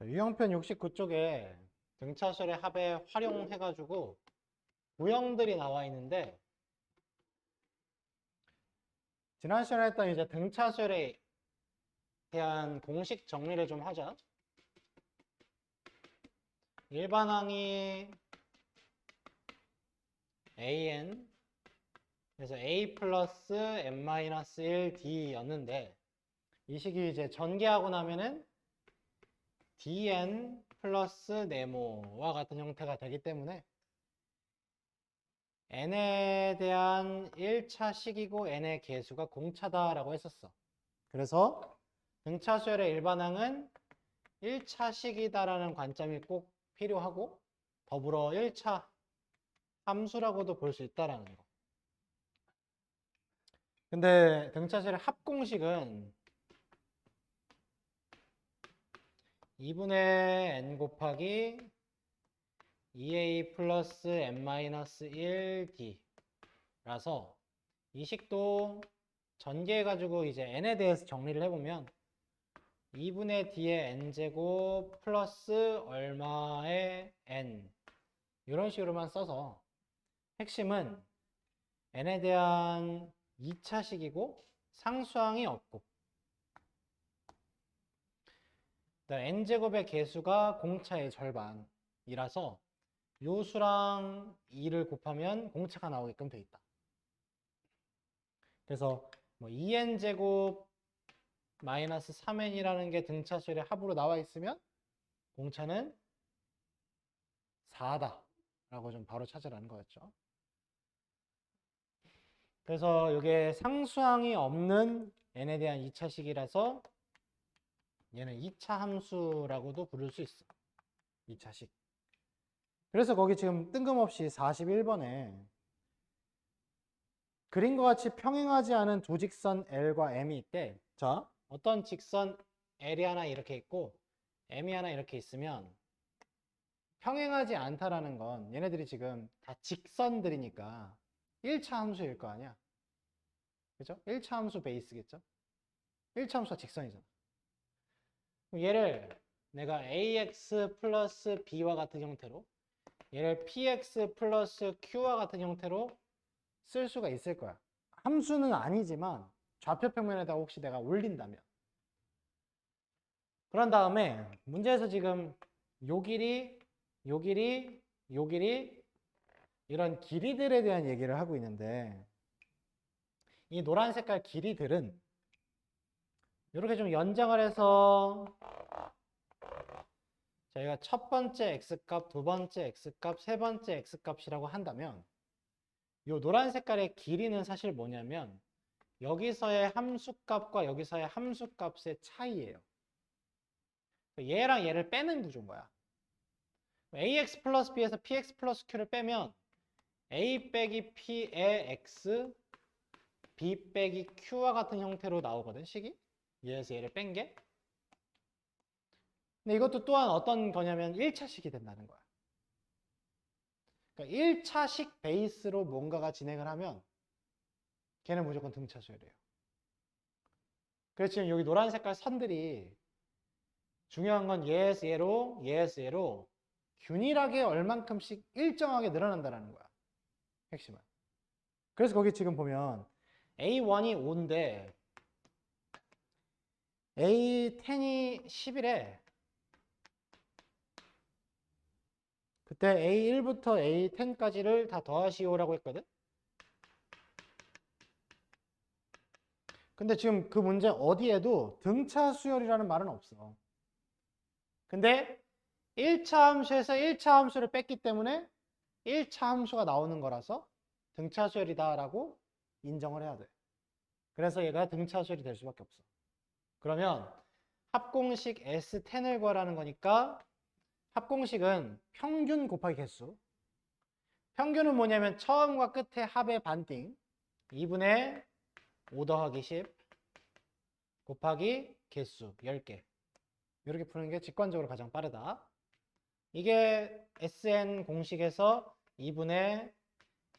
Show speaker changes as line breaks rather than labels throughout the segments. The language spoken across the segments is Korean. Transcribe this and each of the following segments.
유형편 69쪽에 등차수열의 합에 활용해가지고 구형들이 나와 있는데, 지난 시간에 했던 이제 등차수열에 대한 공식 정리를 좀 하자. 일반항이 an, 그래서 a 플러스 n-1d였는데, 이 식이 이제 전개하고 나면은 dn 플러스 네모와 같은 형태가 되기 때문에 n에 대한 1차 식이고 n의 계수가 공차다라고 했었어. 그래서 등차수열의 일반항은 1차 식이다라는 관점이 꼭 필요하고, 더불어 1차 함수라고도 볼 수 있다라는 거. 근데 등차수열의 합공식은 2분의 n 곱하기 2a 플러스 n-1d 라서 이 식도 전개해가지고 이제 n에 대해서 정리를 해보면 2분의 d의 n제곱 플러스 얼마의 n 이런 식으로만 써서 핵심은 n에 대한 2차식이고 상수항이 없고 n제곱의 개수가 공차의 절반이라서 요 수랑 2를 곱하면 공차가 나오게끔 돼 있다. 그래서 뭐 2n제곱 마이너스 3n이라는 게 등차수열의 합으로 나와 있으면 공차는 4다 라고 좀 바로 찾으라는 거였죠. 그래서 이게 상수항이 없는 n에 대한 2차식이라서 얘는 2차 함수라고도 부를 수 있어. 2차식. 그래서 거기 지금 뜬금없이 41번에 그림과 같이 평행하지 않은 두 직선 L과 M이 있대. 자, 어떤 직선 L이 하나 이렇게 있고 M이 하나 이렇게 있으면 평행하지 않다라는 건 얘네들이 지금 다 직선들이니까 1차 함수일 거 아니야. 그죠? 1차 함수 베이스겠죠? 1차 함수가 직선이잖아. 얘를 내가 ax 플러스 b와 같은 형태로, 얘를 px 플러스 q와 같은 형태로 쓸 수가 있을 거야. 함수는 아니지만 좌표평면에다 혹시 내가 올린다면. 그런 다음에 문제에서 지금 요 길이, 요 길이, 요 길이 이런 길이들에 대한 얘기를 하고 있는데, 이 노란 색깔 길이들은 이렇게 좀 연장을 해서 저희가 첫 번째 x값, 두 번째 x값, 세 번째 x값이라고 한다면 이 노란 색깔의 길이는 사실 뭐냐면 여기서의 함수값과 여기서의 함수값의 차이예요. 얘랑 얘를 빼는 구조인 거야. ax 플러스 b에서 px 플러스 q를 빼면 a 빼기 p의 x, b 빼기 q와 같은 형태로 나오거든, 식이. 얘에서 얘를 뺀 게. 근데 이것도 또한 어떤 거냐면 1차식이 된다는 거야. 그러니까 1차식 베이스로 뭔가가 진행을 하면 걔는 무조건 등차수열이에요. 그래서 지금 여기 노란 색깔 선들이 중요한 건 얘에서 얘로, 얘에서 얘로 균일하게 얼만큼씩 일정하게 늘어난다는 거야. 핵심은. 그래서 거기 지금 보면 A1이 5인데 A10이 10이래. 그때 A1부터 A10까지를 다 더하시오라고 했거든. 근데 지금 그 문제 어디에도 등차 수열이라는 말은 없어. 근데 1차 함수에서 1차 함수를 뺐기 때문에 1차 함수가 나오는 거라서 등차 수열이다라고 인정을 해야 돼. 그래서 얘가 등차 수열이 될 수밖에 없어. 그러면 합공식 S10을 구하라는 거니까 합공식은 평균 곱하기 개수. 평균은 뭐냐면 처음과 끝의 합의 반띵 2분의 5 더하기 10 곱하기 개수 10개. 이렇게 푸는 게 직관적으로 가장 빠르다. 이게 SN 공식에서 2분의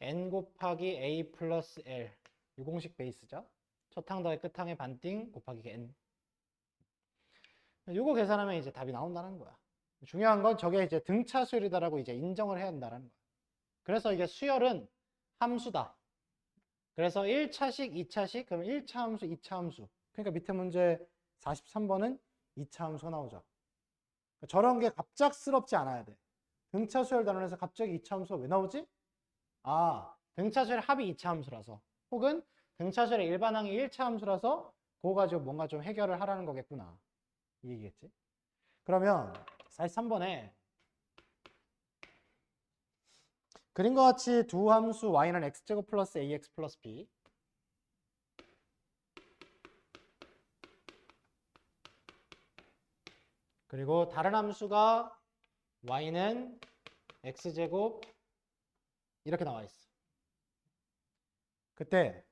n 곱하기 a 플러스 l 이 공식 베이스죠. 첫 항 더하기 끝 항의 반띵 곱하기 n. 요거 계산하면 이제 답이 나온다는 거야. 중요한 건 저게 이제 등차 수열이다라고 이제 인정을 해야 한다는 거야. 그래서 이게 수열은 함수다. 그래서 1차식, 2차식, 그럼 1차 함수, 2차 함수. 그러니까 밑에 문제 43번은 2차 함수가 나오죠. 저런 게 갑작스럽지 않아야 돼. 등차 수열 단원에서 갑자기 2차 함수가 왜 나오지? 아, 등차 수열 합이 2차 함수라서. 혹은 등차 수열의 일반항이 1차 함수라서 그거 가지고 뭔가 좀 해결을 하라는 거겠구나. 이 얘기겠지? 그러면 43번에 그림과 같이 두 함수 y는 x제곱 플러스 ax 플러스 b 그리고 다른 함수가 y는 x제곱 이렇게 나와 있어. 그때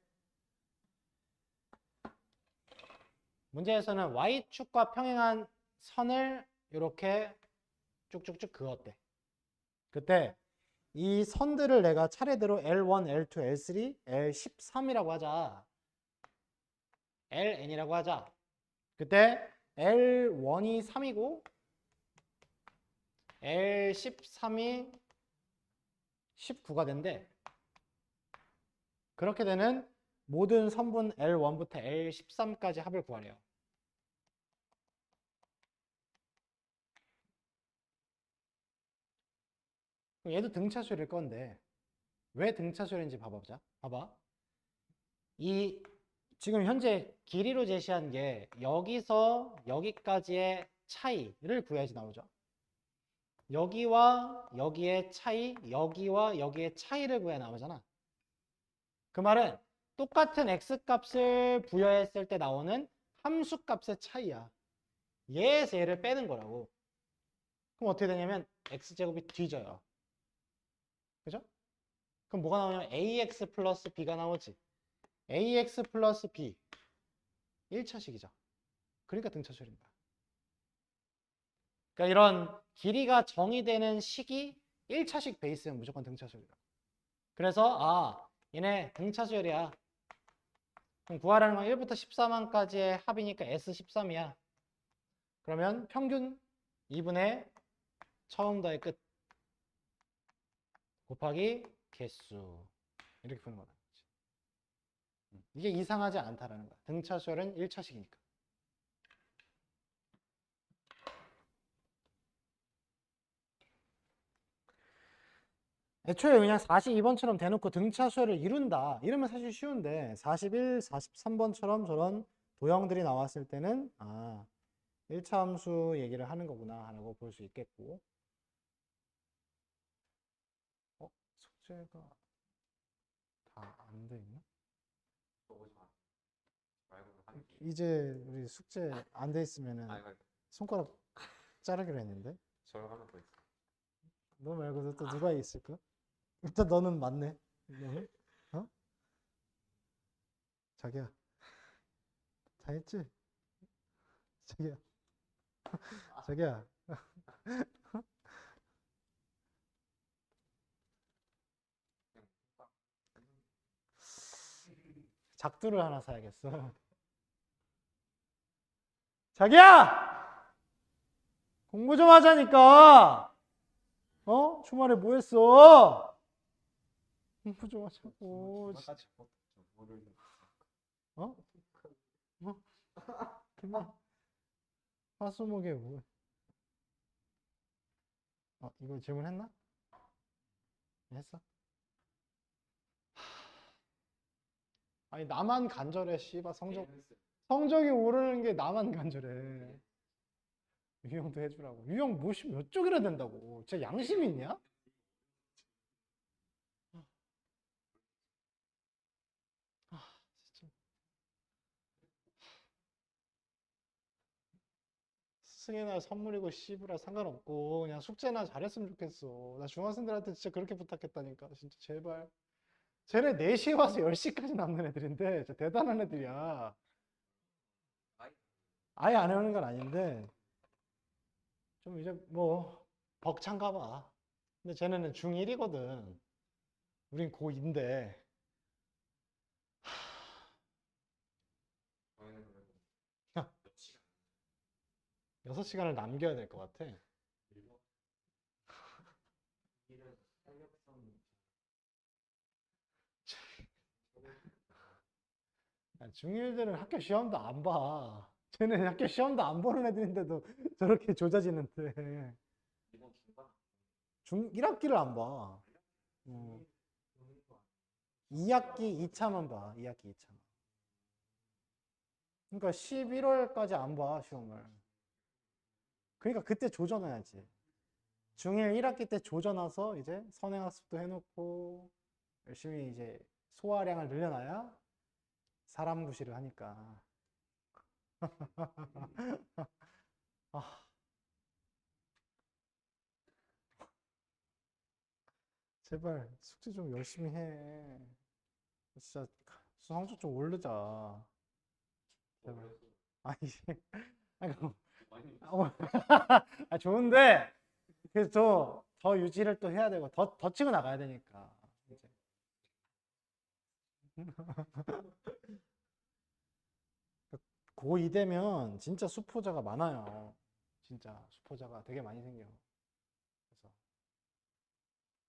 문제에서는 y축과 평행한 선을 이렇게 쭉쭉쭉 그었대. 그때 이 선들을 내가 차례대로 L1, L2, L3, L13이라고 하자. LN이라고 하자. 그때 L1이 3이고 L13이 19가 된대. 그렇게 되는 모든 선분 L1부터 L13까지 합을 구하래요. 얘도 등차수열일 건데 왜 등차수열인지 봐보자. 봐봐. 이 지금 현재 길이로 제시한 게 여기서 여기까지의 차이를 구해야지 나오죠. 여기와 여기의 차이, 여기와 여기의 차이를 구해야 나오잖아. 그 말은 똑같은 x값을 부여했을 때 나오는 함수값의 차이야. 얘에서 얘를 빼는 거라고. 그럼 어떻게 되냐면 x제곱이 뒤져요. 그죠? 그럼 뭐가 나오냐면 ax 플러스 b가 나오지. ax 플러스 b 1차식이죠. 그러니까 등차수열입니다. 그러니까 이런 길이가 정의되는 식이 1차식 베이스는 무조건 등차수열이다. 그래서 얘네 등차수열이야. 그럼 구하라는 건 1부터 14만까지의 합이니까 S13이야. 그러면 평균 2분의 처음 더의 끝 곱하기 개수 이렇게 푸는 거다. 이게 이상하지 않다라는 거야. 등차수열은 1차식이니까. 애초에 그냥 42번처럼 대놓고 등차 수열을 이룬다. 이러면 사실 쉬운데 41, 43번처럼 저런 도형들이 나왔을 때는 1차 함수 얘기를 하는 거구나 라고 볼 수 있겠고 숙제가 다 안 돼 있나? 이제 우리 숙제 안 돼 있으면은 손가락 자르기로 했는데
저랑 하나 더 있어.
너 말고도 또 누가 있을까? 일단 너는 맞네. 너는? 어? 자기야 다 했지? 자기야 자기야 작두를 하나 사야겠어. 자기야! 공부 좀 하자니까! 주말에 뭐 했어? 공부 좀 하자고. 어? 그만. 화수목에 뭐. 이거 질문했나? 했어? 아니, 나만 간절해, 씨발. 성적이 오르는 게 나만 간절해. 유형도 해주라고. 유형 몇 쪽이나 된다고. 진짜 양심 있냐? 진짜. 스승의 날 선물이고 씨부라 상관없고 그냥 숙제나 잘했으면 좋겠어. 나 중학생들한테 진짜 그렇게 부탁했다니까. 진짜 제발. 쟤네 4시에 와서 10시까지 남는 애들인데 진짜 대단한 애들이야. 아예 안 해오는 건 아닌데 좀 이제 뭐 벅찬가 봐. 근데 쟤네는 중1이거든. 우린 고2인데 6시간을 남겨야 될 것 같아. 중1들은 학교 시험도 안 봐. 쟤는 학교 시험도 안 보는 애들인데도 저렇게 조자지는데. 1학기를 안 봐. 2학기 2차만 봐. 2학기 2차. 그러니까 11월까지 안 봐, 시험을. 그러니까 그때 조져놔야지. 중1 1학기 때 조져놔서 이제 선행학습도 해놓고 열심히 이제 소화량을 늘려놔야 사람 구실을 하니까. 아, 제발 숙제 좀 열심히 해. 진짜 성적 좀 오르자. 제발. 아니, 아니, 좋은데 그래서 더 유지를 또 해야 되고 더 치고 나가야 되니까. 이제. 고2 되면 진짜 수포자가 많아요. 진짜 수포자가 되게 많이 생겨. 그래서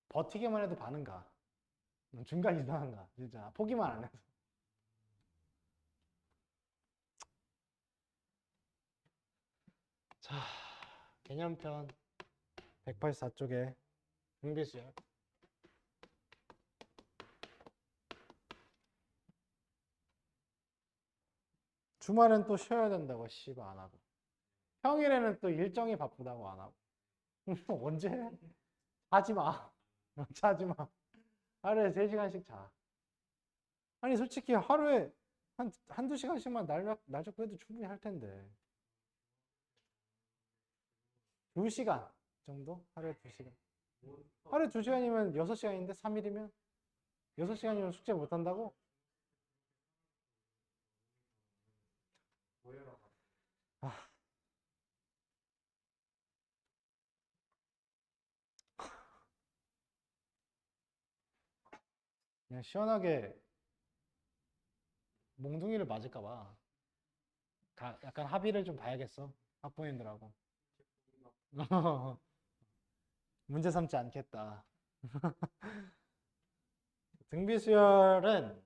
버티기만 해도 반은가. 중간 이상한가. 진짜 포기만 안 해도. 자, 개념편 184쪽에 중비수열. 주말엔 또 쉬어야 된다고 씨발 안 하고. 평일에는 또 일정이 바쁘다고 안 하고. 언제 해? 하지 마. 자지 마. 하루에 3시간씩 자. 아니 솔직히 하루에 한두 시간씩만 날 잡고 해도 충분히 할 텐데. 2시간 정도? 하루에 2시간. 하루에 2시간이면 6시간인데 3일이면 6시간이면 숙제 못 한다고? 아, 그냥 시원하게 몽둥이를 맞을까 봐. 약간 합의를 좀 봐야겠어. 학부모님들하고. 문제 삼지 않겠다. 등비수열은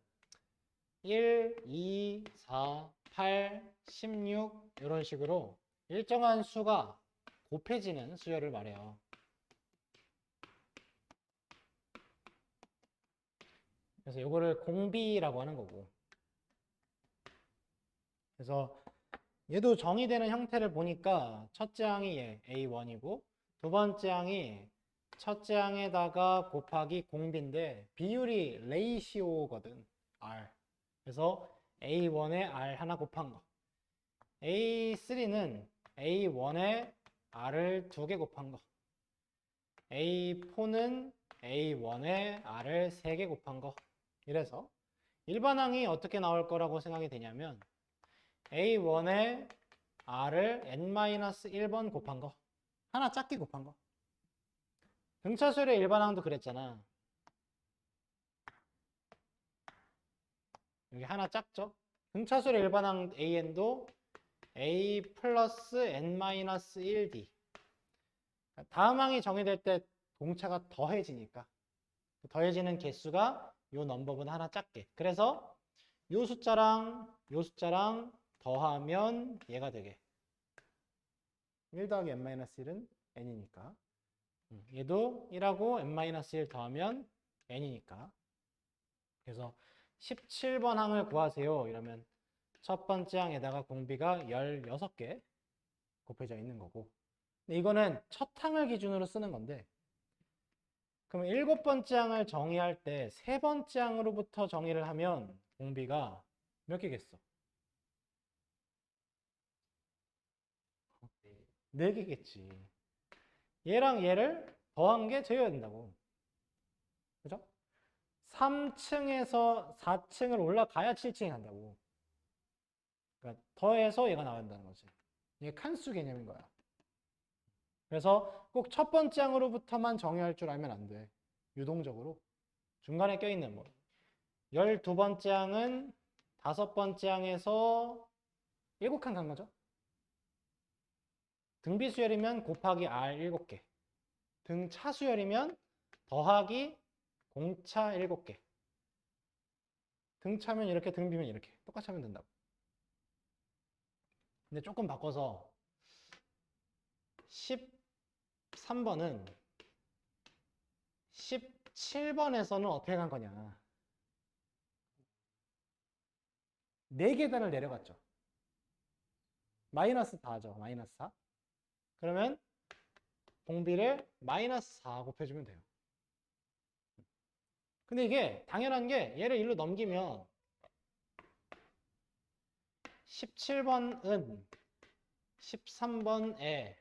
1, 2, 4, 8, 16 이런 식으로 일정한 수가 곱해지는 수열을 말해요. 그래서 이거를 공비라고 하는 거고. 그래서 얘도 정의되는 형태를 보니까 첫째 항이 얘 A1이고 두 번째 항이 첫째 항에다가 곱하기 공비인데 비율이 레이시오거든. R. 그래서 A1에 R 하나 곱한 거. A3는 A1에 R을 2개 곱한 거. A4는 A1에 R을 3개 곱한 거. 이래서 일반항이 어떻게 나올 거라고 생각이 되냐면 A1에 R을 n-1번 곱한 거. 하나 작게 곱한 거. 등차수열의 일반항도 그랬잖아. 여기 하나 작죠? 등차수열의 일반항 AN도 A 플러스 n-1D. 다음 항이 정의될 때 동차가 더해지니까. 더해지는 개수가 요 넘버보다 하나 작게. 그래서 요 숫자랑 더하면 얘가 되게. 1 더하기 n-1은 n이니까. 얘도 1하고 n-1 더하면 n이니까. 그래서 17번 항을 구하세요. 이러면 첫 번째 항에다가 공비가 16개 곱해져 있는 거고. 근데 이거는 첫 항을 기준으로 쓰는 건데 그럼 7번째 항을 정의할 때 3번째 항으로부터 정의를 하면 공비가 몇 개겠어? 4개겠지. 얘랑 얘를 더한 게 되어야 된다고. 그죠? 3층에서 4층을 올라가야 7층이 간다고. 그러니까 더해서 얘가 나와야 된다는 거지. 이게 칸수 개념인 거야. 그래서 꼭 첫 번째 항으로부터만 정의할 줄 알면 안 돼. 유동적으로. 중간에 껴있는 뭐 12번째 항은 5번째 항에서 7칸 간 거죠. 등비 수열이면 곱하기 R 7개. 등차 수열이면 더하기 공차 7개. 등차면 이렇게, 등비면 이렇게. 똑같이 하면 된다고. 근데 조금 바꿔서 13번은 17번에서는 어떻게 간 거냐. 4계단을 내려갔죠. 마이너스 4죠. 마이너스 4. 그러면 공비를 마이너스 4 곱해주면 돼요. 근데 이게 당연한 게 얘를 일로 넘기면 17번은 13번에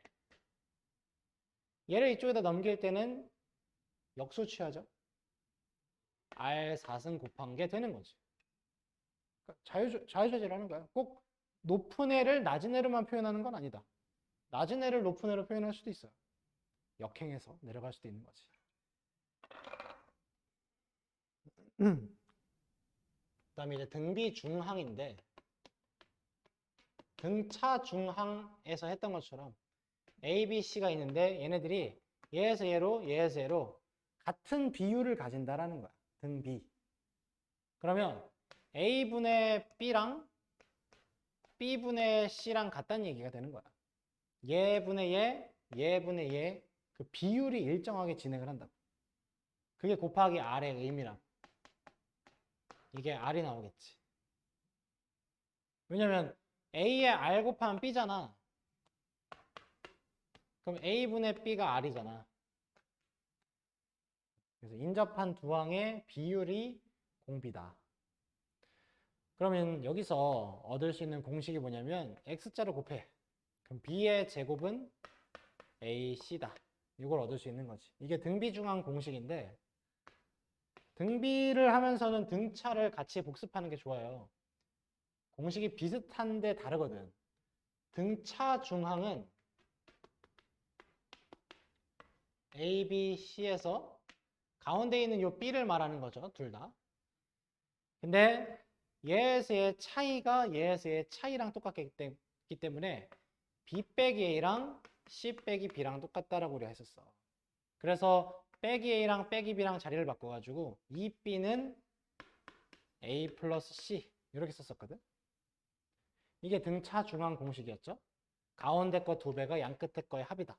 얘를 이쪽에다 넘길 때는 역수 취하죠. R4승 곱한 게 되는 거지. 그러니까 자유자재라는 거야. 꼭 높은 애를 낮은 애로만 표현하는 건 아니다. 낮은 애를 높은 애로 표현할 수도 있어요. 역행해서 내려갈 수도 있는 거지. 그다음에 이제 등비 중항인데 등차 중항에서 했던 것처럼 A, B, C가 있는데 얘네들이 얘에서 얘로 얘에서 얘로 같은 비율을 가진다라는 거야. 등비. 그러면 A분의 B랑 B분의 C랑 같다는 얘기가 되는 거야. 얘분의 얘, 얘분의 얘, 그 비율이 일정하게 진행을 한다고. 그게 곱하기 R의 의미랑. 이게 R이 나오겠지. 왜냐면 A에 R 곱하면 B잖아. 그럼 A분의 B가 R이잖아. 그래서 인접한 두 항의 비율이 공비다. 그러면 여기서 얻을 수 있는 공식이 뭐냐면 X자를 곱해. 그럼 B의 제곱은 AC다. 이걸 얻을 수 있는 거지. 이게 등비중항 공식인데 등비를 하면서는 등차를 같이 복습하는 게 좋아요. 공식이 비슷한데 다르거든. 등차 중항은 A, B, C에서 가운데 있는 요 B를 말하는 거죠. 둘 다. 근데 얘에서의 차이가 얘에서의 차이랑 똑같기 때문에 B 빼기 A랑 C 빼기 B랑 똑같다라고 우리가 했었어. 그래서 빼기 A랑 빼기 B랑 자리를 바꿔가지고 이 B는 A 플러스 C 이렇게 썼었거든. 이게 등차 중항 공식이었죠. 가운데 거 2배가 양 끝에 거의 합이다.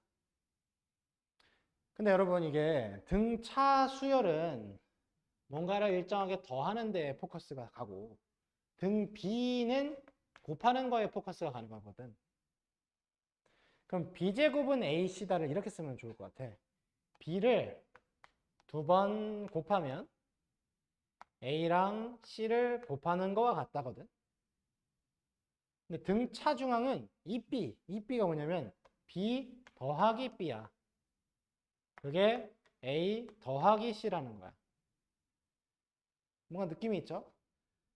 근데 여러분 이게 등차 수열은 뭔가를 일정하게 더하는 데 포커스가 가고 등 B는 곱하는 거에 포커스가 가는 거거든. 그럼 B제곱은 AC다를 이렇게 쓰면 좋을 것 같아. B를 2번 곱하면 A랑 C를 곱하는 거와 같다거든. 근데 등차 중항은 이B가 뭐냐면 B 더하기 B야. 그게 A 더하기 C라는 거야. 뭔가 느낌이 있죠?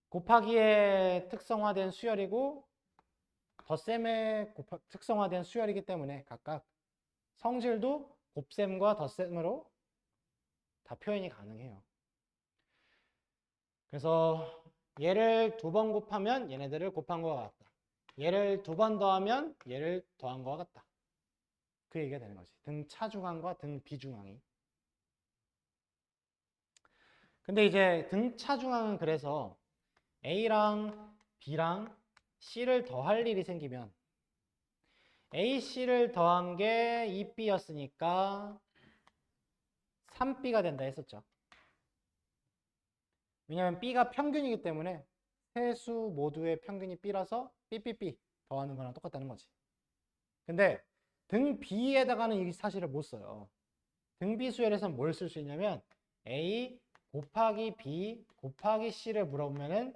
곱하기의 특성화된 수열이고 덧셈의 특성화된 수열이기 때문에 각각 성질도 곱셈과 덧셈으로 다 표현이 가능해요. 그래서 얘를 2번 곱하면 얘네들을 곱한 거와 같다. 얘를 2번 더하면 얘를 더한 거와 같다. 그 얘기가 되는 거지. 등차 중항과 등 비중항이. 근데 이제 등차 중항은 그래서 A랑 B랑 C를 더할 일이 생기면 A, C를 더한 게 2B였으니까 3B가 된다 했었죠. 왜냐하면 B가 평균이기 때문에 세 수 모두의 평균이 B라서 BBB 더하는 거랑 똑같다는 거지. 근데 등 B에다가는 이 사실을 못 써요. 등 B 수열에서는 뭘 쓸 수 있냐면 A 곱하기 B 곱하기 C를 물어보면은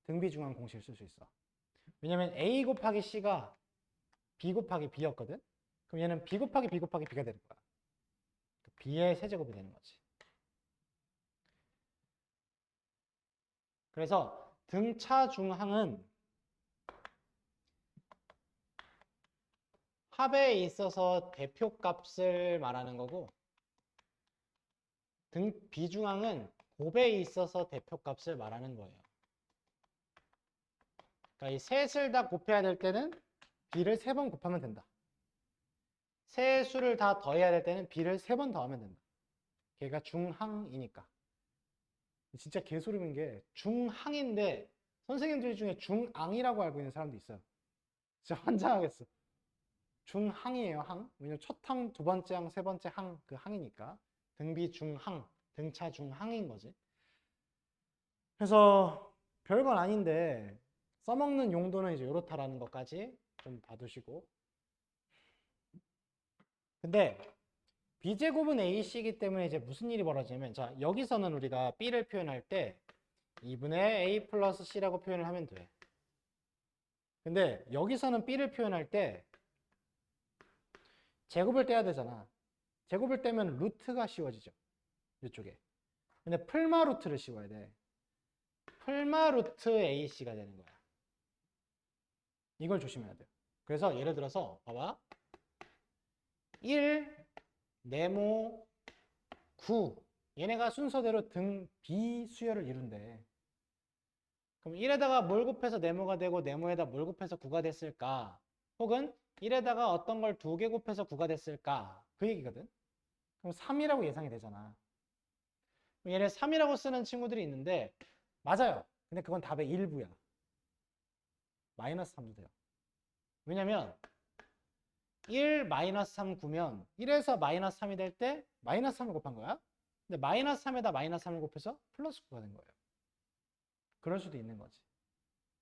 등비 중항 공식을 쓸 수 있어. 왜냐면 A 곱하기 C가 B 곱하기 B였거든. 그럼 얘는 B 곱하기 B 곱하기 B가 되는 거야. B의 세제곱이 되는 거지. 그래서 등차 중항은 합에 있어서 대표값을 말하는 거고 등 비중항은 곱에 있어서 대표값을 말하는 거예요. 그러니까 이 셋을 다 곱해야 될 때는 B를 3번 곱하면 된다. 세 수를 다 더해야 될 때는 b를 3번 더하면 된다. 걔가 중항이니까. 진짜 개소름인 게 중항인데 선생님들 중에 중앙이라고 알고 있는 사람도 있어요. 진짜 환장하겠어. 중항이에요, 항. 왜냐면 첫 항, 두 번째 항, 세 번째 항, 그 항이니까. 등비 중항, 등차 중항인 거지. 그래서 별건 아닌데 써먹는 용도는 이제 이렇다라는 것까지 좀 봐두시고. 근데 b제곱은 ac이기 때문에 이제 무슨 일이 벌어지냐면, 자, 여기서는 우리가 b를 표현할 때 2분의 a 플러스 c라고 표현을 하면 돼. 근데 여기서는 b를 표현할 때 제곱을 떼야 되잖아. 제곱을 떼면 루트가 씌워지죠. 이쪽에. 근데 풀마 루트를 씌워야 돼. 풀마 루트 ac가 되는 거야. 이걸 조심해야 돼요. 그래서 예를 들어서 봐봐. 1, 네모, 9. 얘네가 순서대로 등 비수열을 이룬대. 그럼 1에다가 뭘 곱해서 네모가 되고 네모에다 뭘 곱해서 9가 됐을까? 혹은 1에다가 어떤 걸 2개 곱해서 9가 됐을까? 그 얘기거든. 그럼 3이라고 예상이 되잖아. 얘네 3이라고 쓰는 친구들이 있는데 맞아요. 근데 그건 답의 일부야. 마이너스 3도 돼요. 왜냐면 1 마이너스 3 구면 1에서 마이너스 3이 될 때 마이너스 3을 곱한 거야. 근데 마이너스 3에다 마이너스 3을 곱해서 플러스 9가 된 거예요. 그럴 수도 있는 거지.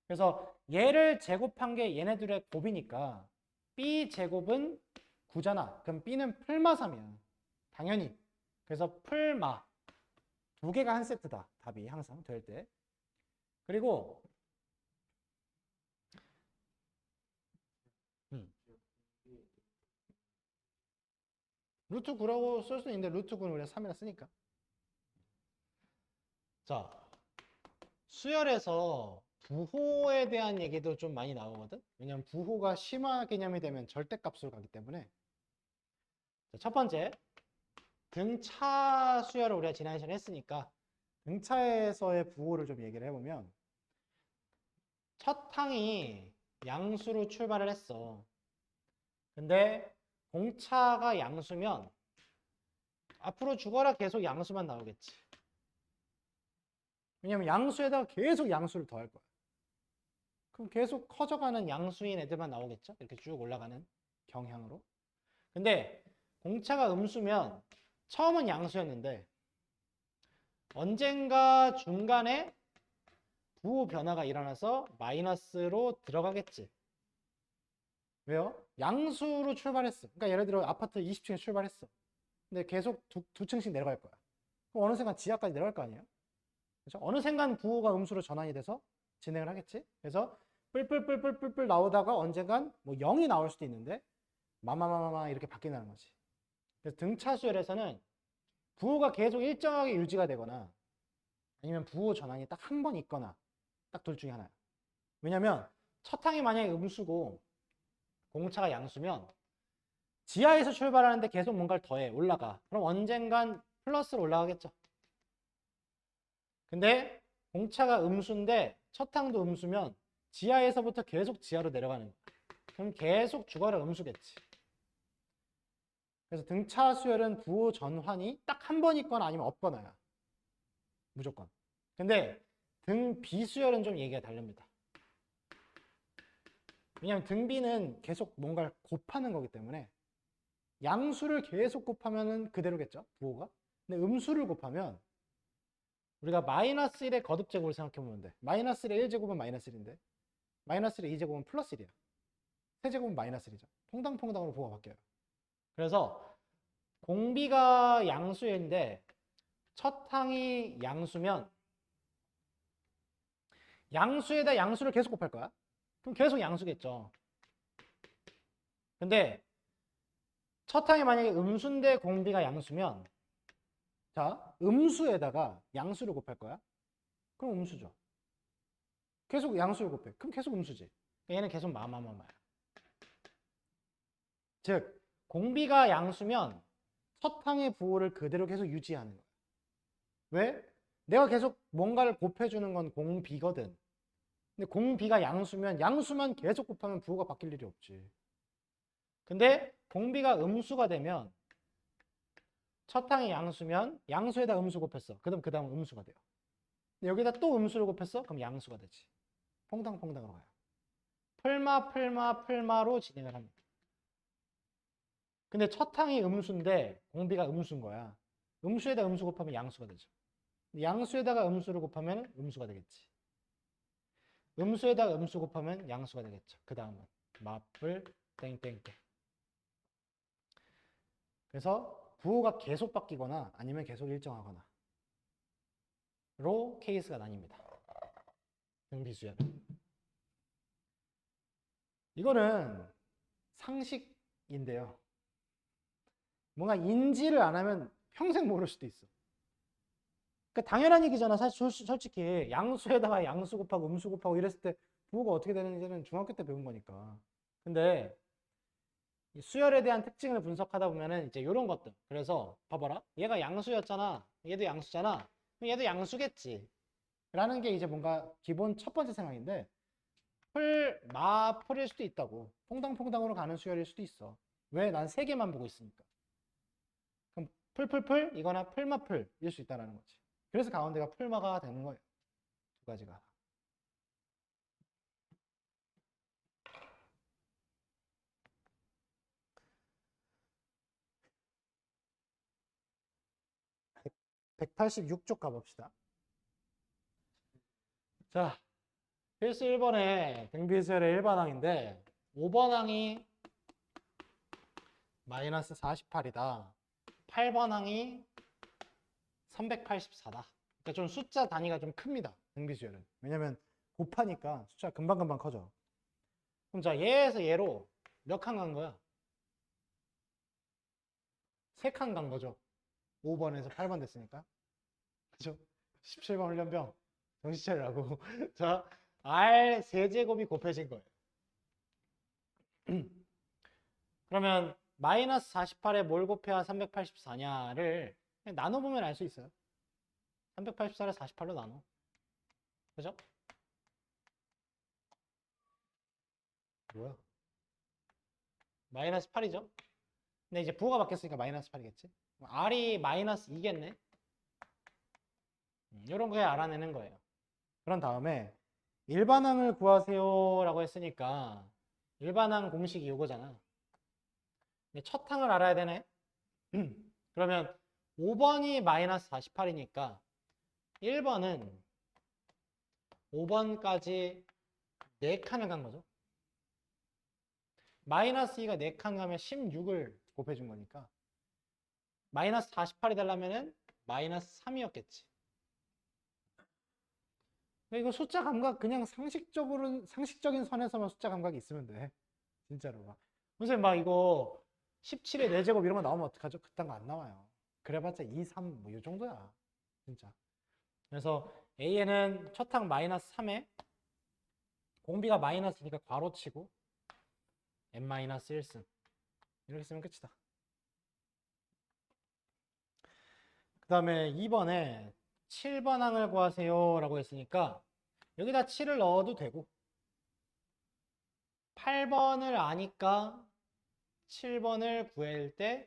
그래서 얘를 제곱한 게 얘네들의 곱이니까 b 제곱은 9잖아. 그럼 b는 풀마 3이야. 당연히. 그래서 풀마. 두 개가 한 세트다. 답이 항상 될 때. 그리고 루트 9라고 쓸 수 있는데 루트 9는 우리가 3이라 쓰니까. 자, 수열에서 부호에 대한 얘기도 좀 많이 나오거든. 왜냐면 부호가 심화 개념이 되면 절대값으로 가기 때문에. 자, 첫 번째, 등차 수열을 우리가 지난 시간에 했으니까 등차에서의 부호를 좀 얘기를 해보면, 첫 항이 양수로 출발을 했어. 근데 공차가 양수면 앞으로 죽어라 계속 양수만 나오겠지. 왜냐면 양수에다가 계속 양수를 더할 거야. 그럼 계속 커져가는 양수인 애들만 나오겠죠? 이렇게 쭉 올라가는 경향으로. 근데 공차가 음수면 처음은 양수였는데 언젠가 중간에 부호 변화가 일어나서 마이너스로 들어가겠지. 왜요? 양수로 출발했어. 그러니까 예를 들어 아파트 20층에 출발했어. 근데 계속 두 층씩 내려갈 거야. 그럼 어느 순간 지하까지 내려갈 거 아니에요? 그렇죠? 어느 순간 부호가 음수로 전환이 돼서 진행을 하겠지. 그래서 뿔뿔뿔뿔뿔뿔 나오다가 언젠간 뭐 0이 나올 수도 있는데 마마마마마 이렇게 바뀐다는 거지. 그래서 등차수열에서는 부호가 계속 일정하게 유지가 되거나 아니면 부호 전환이 딱 한 번 있거나 딱 둘 중에 하나야. 왜냐면 첫 항이 만약에 음수고 공차가 양수면 지하에서 출발하는데 계속 뭔가를 더해 올라가. 그럼 언젠간 플러스로 올라가겠죠. 근데 공차가 음수인데 첫 항도 음수면 지하에서부터 계속 지하로 내려가는 거야. 그럼 계속 죽어라 음수겠지. 그래서 등차 수열은 부호 전환이 딱 한 번 있거나 아니면 없거나야. 무조건. 근데 등 비수열은 좀 얘기가 다릅니다. 왜냐하면 등비는 계속 뭔가를 곱하는 거기 때문에 양수를 계속 곱하면 그대로겠죠. 부호가. 근데 음수를 곱하면 우리가 마이너스 1의 거듭제곱을 생각해보면 돼. 마이너스 1의 1제곱은 마이너스 1인데 마이너스 1의 2제곱은 플러스 1이야. 세제곱은 마이너스 1이죠. 퐁당퐁당으로 부호가 바뀌어요. 그래서 공비가 양수인데 첫 항이 양수면 양수에다 양수를 계속 곱할 거야. 그럼 계속 양수겠죠. 근데 첫 항이 만약에 음수인데 공비가 양수면 자, 음수에다가 양수를 곱할 거야. 그럼 음수죠. 계속 양수를 곱해. 그럼 계속 음수지. 얘는 계속 마마마마야. 즉 공비가 양수면 첫 항의 부호를 그대로 계속 유지하는 거야. 왜? 내가 계속 뭔가를 곱해주는 건 공비거든. 근데 공비가 양수면 양수만 계속 곱하면 부호가 바뀔 일이 없지. 근데 공비가 음수가 되면 첫 항이 양수면 양수에다 음수 곱했어. 그럼 그 다음 음수가 돼요. 여기다 또 음수를 곱했어? 그럼 양수가 되지. 퐁당퐁당으로 가요. 풀마로 진행을 합니다. 근데 첫 항이 음수인데 공비가 음수인 거야. 음수에다 음수 곱하면 양수가 되죠. 양수에다가 음수를 곱하면 음수가 되겠지. 음수에다가 음수 곱하면 양수가 되겠죠. 그 다음은 마플 땡땡땡. 그래서 부호가 계속 바뀌거나 아니면 계속 일정하거나 로 케이스가 나뉩니다. 등비수열. 이거는 상식인데요. 뭔가 인지를 안 하면 평생 모를 수도 있어. 그러니까 당연한 얘기잖아. 사실 솔직히 양수에다가 양수 곱하고 음수 곱하고 이랬을 때 부호가 어떻게 되는지는 중학교 때 배운 거니까. 근데 이 수열에 대한 특징을 분석하다 보면은 이제 이런 것들. 그래서 봐봐라. 얘가 양수였잖아. 얘도 양수잖아. 그럼 얘도 양수겠지. 라는 게 이제 뭔가 기본 첫 번째 생각인데 풀일 수도 있다고. 퐁당퐁당으로 가는 수열일 수도 있어. 왜? 난 세 개만 보고 있으니까. 그럼 풀 이거나 풀마풀일 수 있다라는 거지. 그래서 가운데가 풀마가 되는 거예요. 두 가지가. 백 186쪽 가봅시다. 자, 필수 1번에 등비수열의 1번 항인데 5번 항이 마이너스 48이다. 8번 항이 384다. 그러니까 좀 숫자 단위가 좀 큽니다. 등비수열은. 왜냐면 곱하니까 숫자가 금방금방 커져. 그럼 자, 얘에서 얘로 몇 칸 간 거야? 3칸 간 거죠. 5번에서 8번 됐으니까. 그죠? 17번 훈련병. 정신 차리라고. 자, R 세제곱이 곱해진 거예요. 그러면 마이너스 48에 뭘 곱해야 384냐를 나눠보면 알 수 있어요. 384를 48로 나눠. 그죠? 뭐야? 마이너스 8이죠? 근데 이제 부호가 바뀌었으니까 마이너스 8이겠지? R이 마이너스 2겠네? 이런 거에 알아내는 거예요. 그런 다음에 일반항을 구하세요 라고 했으니까 일반항 공식이 이거잖아. 근데 첫 항을 알아야 되네. 그러면 5번이 마이너스 48이니까 1번은 5번까지 4칸을 간 거죠. 마이너스 2가 4칸 가면 16을 곱해준 거니까 마이너스 48이 되려면은 마이너스 3이었겠지. 이거 숫자 감각 그냥 상식적인 선에서만 숫자 감각이 있으면 돼. 진짜로 막. 선생님 막 이거 17의 4제곱 이런 거 나오면 어떡하죠? 그딴 거 안 나와요. 그래봤자 2, 3 뭐 이 정도야. 진짜. 그래서 A에는 첫 항 마이너스 3에 공비가 마이너스니까 괄호치고 n-1승 이렇게 쓰면 끝이다. 그 다음에 2번에 7번 항을 구하세요 라고 했으니까 여기다 7을 넣어도 되고 8번을 아니까 7번을 구할 때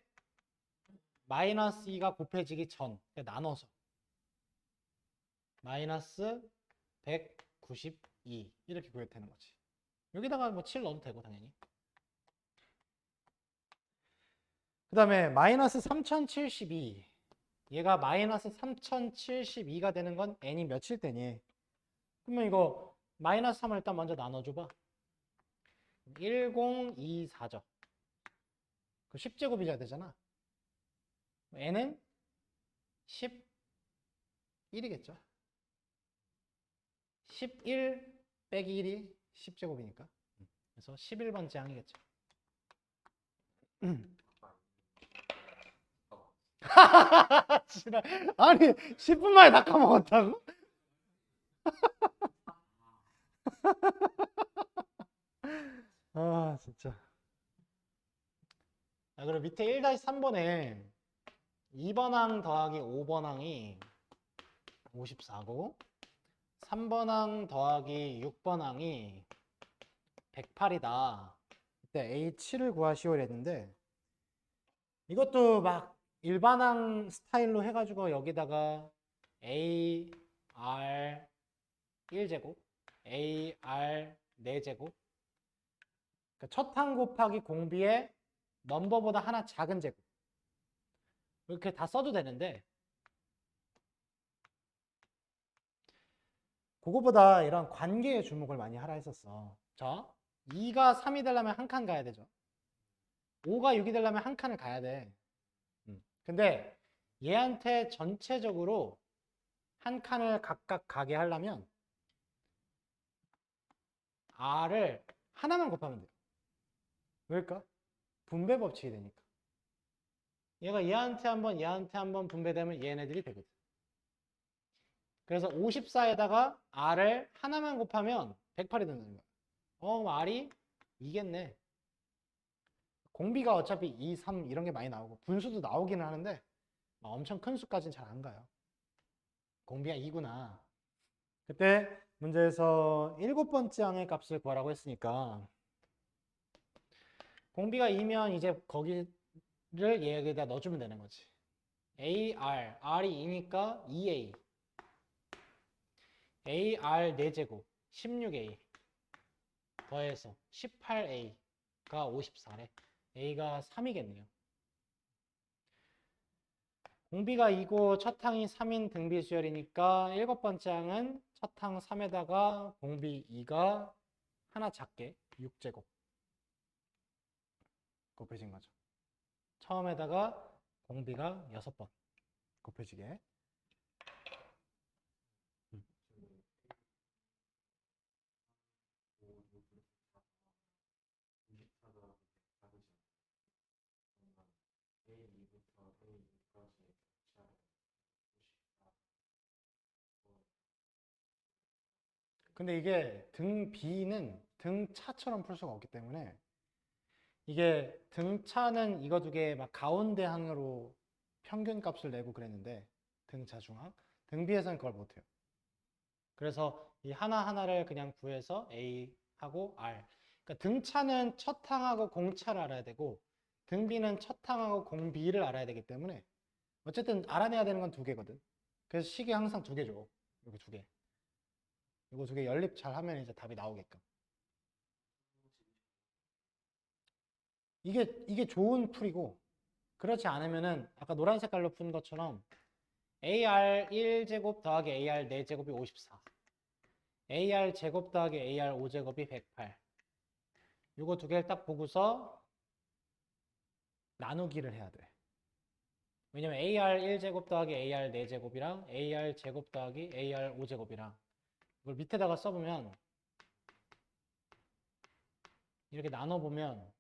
마이너스 2가 곱해지기 전 나눠서 마이너스 192 이렇게 구해도 되는 거지. 여기다가 뭐 7 넣어도 되고 당연히. 그 다음에 마이너스 3072 얘가 마이너스 3072가 되는 건 n이 몇일 때니? 그러면 이거 마이너스 3을 일단 먼저 나눠줘봐. 1024죠. 그 10제곱이자 되잖아. n은 11이겠죠. 11 빼기 1이 10제곱이니까. 그래서 11번째 항이겠죠. 아니 10분 만에 다 까먹었다고? 아 진짜. 자, 그럼 밑에 1-3번에 2번 항 더하기 5번 항이 54고 3번 항 더하기 6번 항이 108이다. 때 H7을 구하시오 했는데 이것도 막 일반항 스타일로 해가지고 여기다가 A, R 1제곱, A, R 4제곱 그러니까 첫 항 곱하기 공비의 넘버보다 하나 작은 제곱 이렇게 다 써도 되는데 그거보다 이런 관계에 주목을 많이 하라 했었어. 자, 2가 3이 되려면 한 칸 가야 되죠. 5가 6이 되려면 한 칸을 가야 돼. 근데 얘한테 전체적으로 한 칸을 각각 가게 하려면 R을 하나만 곱하면 돼요. 왜일까? 분배 법칙이 되니까. 얘가 얘한테 한 번 분배되면 얘네들이 되거든. 그래서 54에다가 R을 하나만 곱하면 108이 된다는 거야. R이 이겠네. 공비가 어차피 2, 3 이런 게 많이 나오고 분수도 나오기는 하는데 엄청 큰 수까지는 잘 안 가요. 공비가 2구나. 그때 문제에서 7번째 항의 값을 구하라고 했으니까 공비가 2면 이제 거기를 얘에다 넣어주면 되는 거지. AR, R이 2니까 2A AR 4제곱 16A 더해서 18A가 54래. A가 3이겠네요. 공비가 2고 첫 항이 3인 등비 수열이니까 7번째 항은 첫 항 3에다가 공비 2가 하나 작게 6제곱 곱해진 거죠. 처음에다가 공비가 6번 곱해지게. 근데 이게 등 B는 등 차처럼 풀 수가 없기 때문에 이게 등 차는 이거 두 개 막 가운데 항으로 평균 값을 내고 그랬는데 등 차 중항 등 B에서는 그걸 못해요. 그래서 이 하나하나를 그냥 구해서 A 하고 R 그러니까 등 차는 첫 항하고 공차를 알아야 되고 등 B는 첫 항하고 공 B를 알아야 되기 때문에 어쨌든 알아내야 되는 건 두 개거든. 그래서 식이 항상 두 개죠. 이거 두 개. 이거 두 개 연립 잘 하면 이제 답이 나오게끔. 이게 좋은 풀이고 그렇지 않으면은 아까 노란 색깔로 푼 것처럼 AR 1제곱 더하기 AR 4제곱이 54 AR 제곱 더하기 AR 5제곱이 108 이거 두 개를 딱 보고서 나누기를 해야 돼. 왜냐면 AR 1제곱 더하기 AR 4제곱이랑 AR 제곱 더하기 AR 5제곱이랑 이걸 밑에다가 써보면 이렇게 나눠보면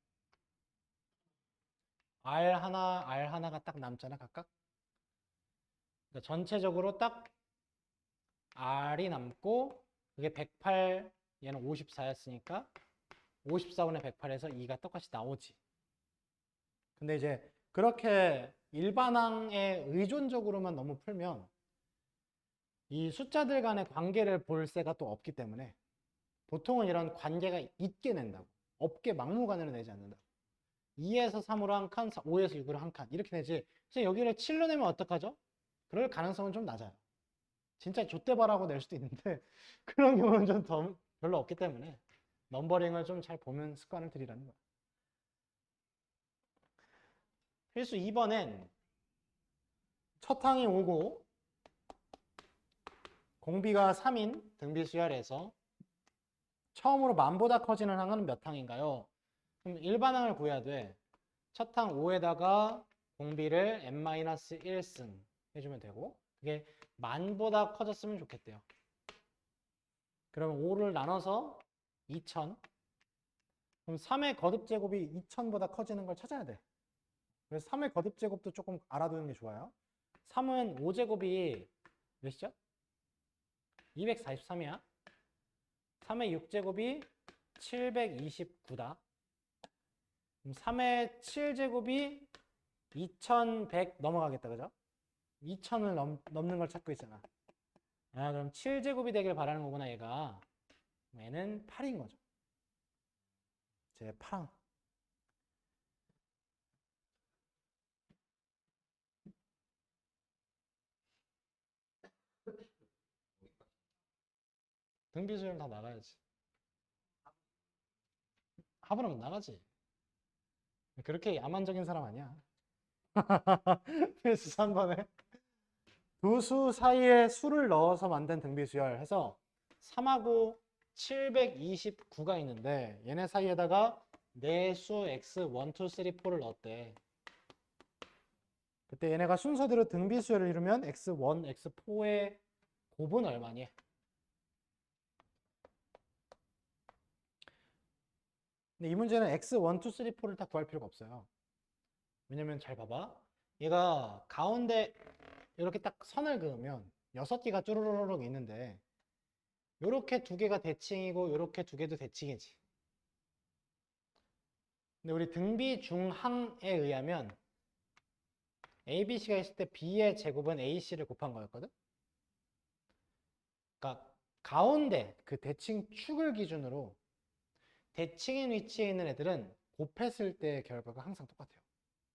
R 하나가 딱 남잖아 각각. 그러니까 전체적으로 딱 R이 남고 그게 108 얘는 54였으니까 54분의 108에서 2가 똑같이 나오지. 근데 이제 그렇게 일반항에 의존적으로만 너무 풀면 이 숫자들 간의 관계를 볼 새가 또 없기 때문에 보통은 이런 관계가 있게 낸다고. 없게 막무가내로 내지 않는다. 2에서 3으로 한 칸, 5에서 6으로 한 칸 이렇게 내지. 그래서 여기를 7로 내면 어떡하죠? 그럴 가능성은 좀 낮아요. 진짜 좆대바라고 낼 수도 있는데 그런 경우는 좀 더 별로 없기 때문에 넘버링을 좀 잘 보면 습관을 들이라는 거예요. 필수 2번엔 첫 항이 5고 공비가 3인 등비 수열에서 처음으로 만보다 커지는 항은 몇 항인가요? 그럼 일반항을 구해야 돼. 첫 항 5에다가 공비를 n-1승 해주면 되고 그게 만보다 커졌으면 좋겠대요. 그러면 5를 나눠서 2000 그럼 3의 거듭제곱이 2000보다 커지는 걸 찾아야 돼. 그래서 3의 거듭제곱도 조금 알아두는 게 좋아요. 3은 5제곱이 몇이죠? 243이야. 3의 6제곱이 729다. 그럼 3의 7제곱이 2100 넘어가겠다. 그죠? 2000을 넘는 걸 찾고 있잖아. 아, 그럼 7제곱이 되길 바라는 거구나, 얘가. 얘는 8인 거죠. 제 8항. 등비수열 다 나가야지. 합은하면 나가지. 그렇게 야만적인 사람 아니야. 필수 3번에 두 수 사이에 수를 넣어서 만든 등비수열 해서 3하고 729가 있는데 얘네 사이에다가 내수 x 1, 2, 3, 4를 넣었대. 그때 얘네가 순서대로 등비수열을 이루면 x1, x4의 곱은 얼마니? 근데 이 문제는 x1, 2, 3, 4를 다 구할 필요가 없어요. 왜냐면 잘 봐봐. 얘가 가운데 이렇게 딱 선을 그으면 6개가 쭈루루룩 있는데 요렇게 2개가 대칭이고 요렇게 2개도 대칭이지. 근데 우리 등비 중항에 의하면 ABC가 있을 때 B의 제곱은 AC를 곱한 거였거든? 그러니까 가운데 그 대칭 축을 기준으로 대칭인 위치에 있는 애들은 곱했을 때 결과가 항상 똑같아요.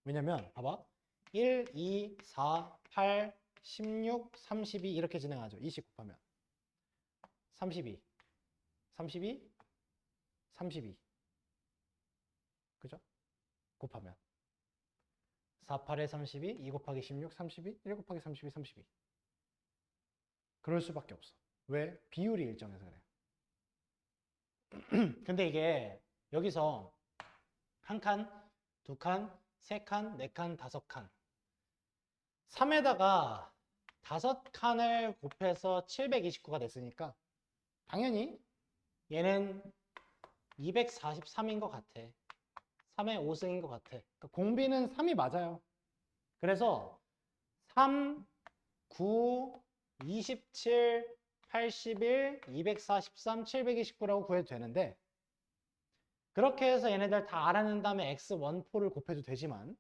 왜냐면 봐봐. 1, 2, 4, 8, 16, 32 이렇게 진행하죠. 20 곱하면 32, 32, 32 그죠? 곱하면 4, 8에 32, 2 곱하기 16, 32, 1 곱하기 32, 32 그럴 수밖에 없어. 왜? 비율이 일정해서 그래. 근데 이게 여기서 한 칸, 두 칸, 세 칸, 네 칸, 다섯 칸 3에다가 다섯 칸을 곱해서 729가 됐으니까 당연히 얘는 243인 것 같아. 3의 5승인 것 같아. 그러니까 공비는 3이 맞아요. 그래서 3, 9, 27, 81, 243, 729라고 구해도 되는데 그렇게 해서 얘네들 다 알아낸 다음에 x14를 곱해도 되지만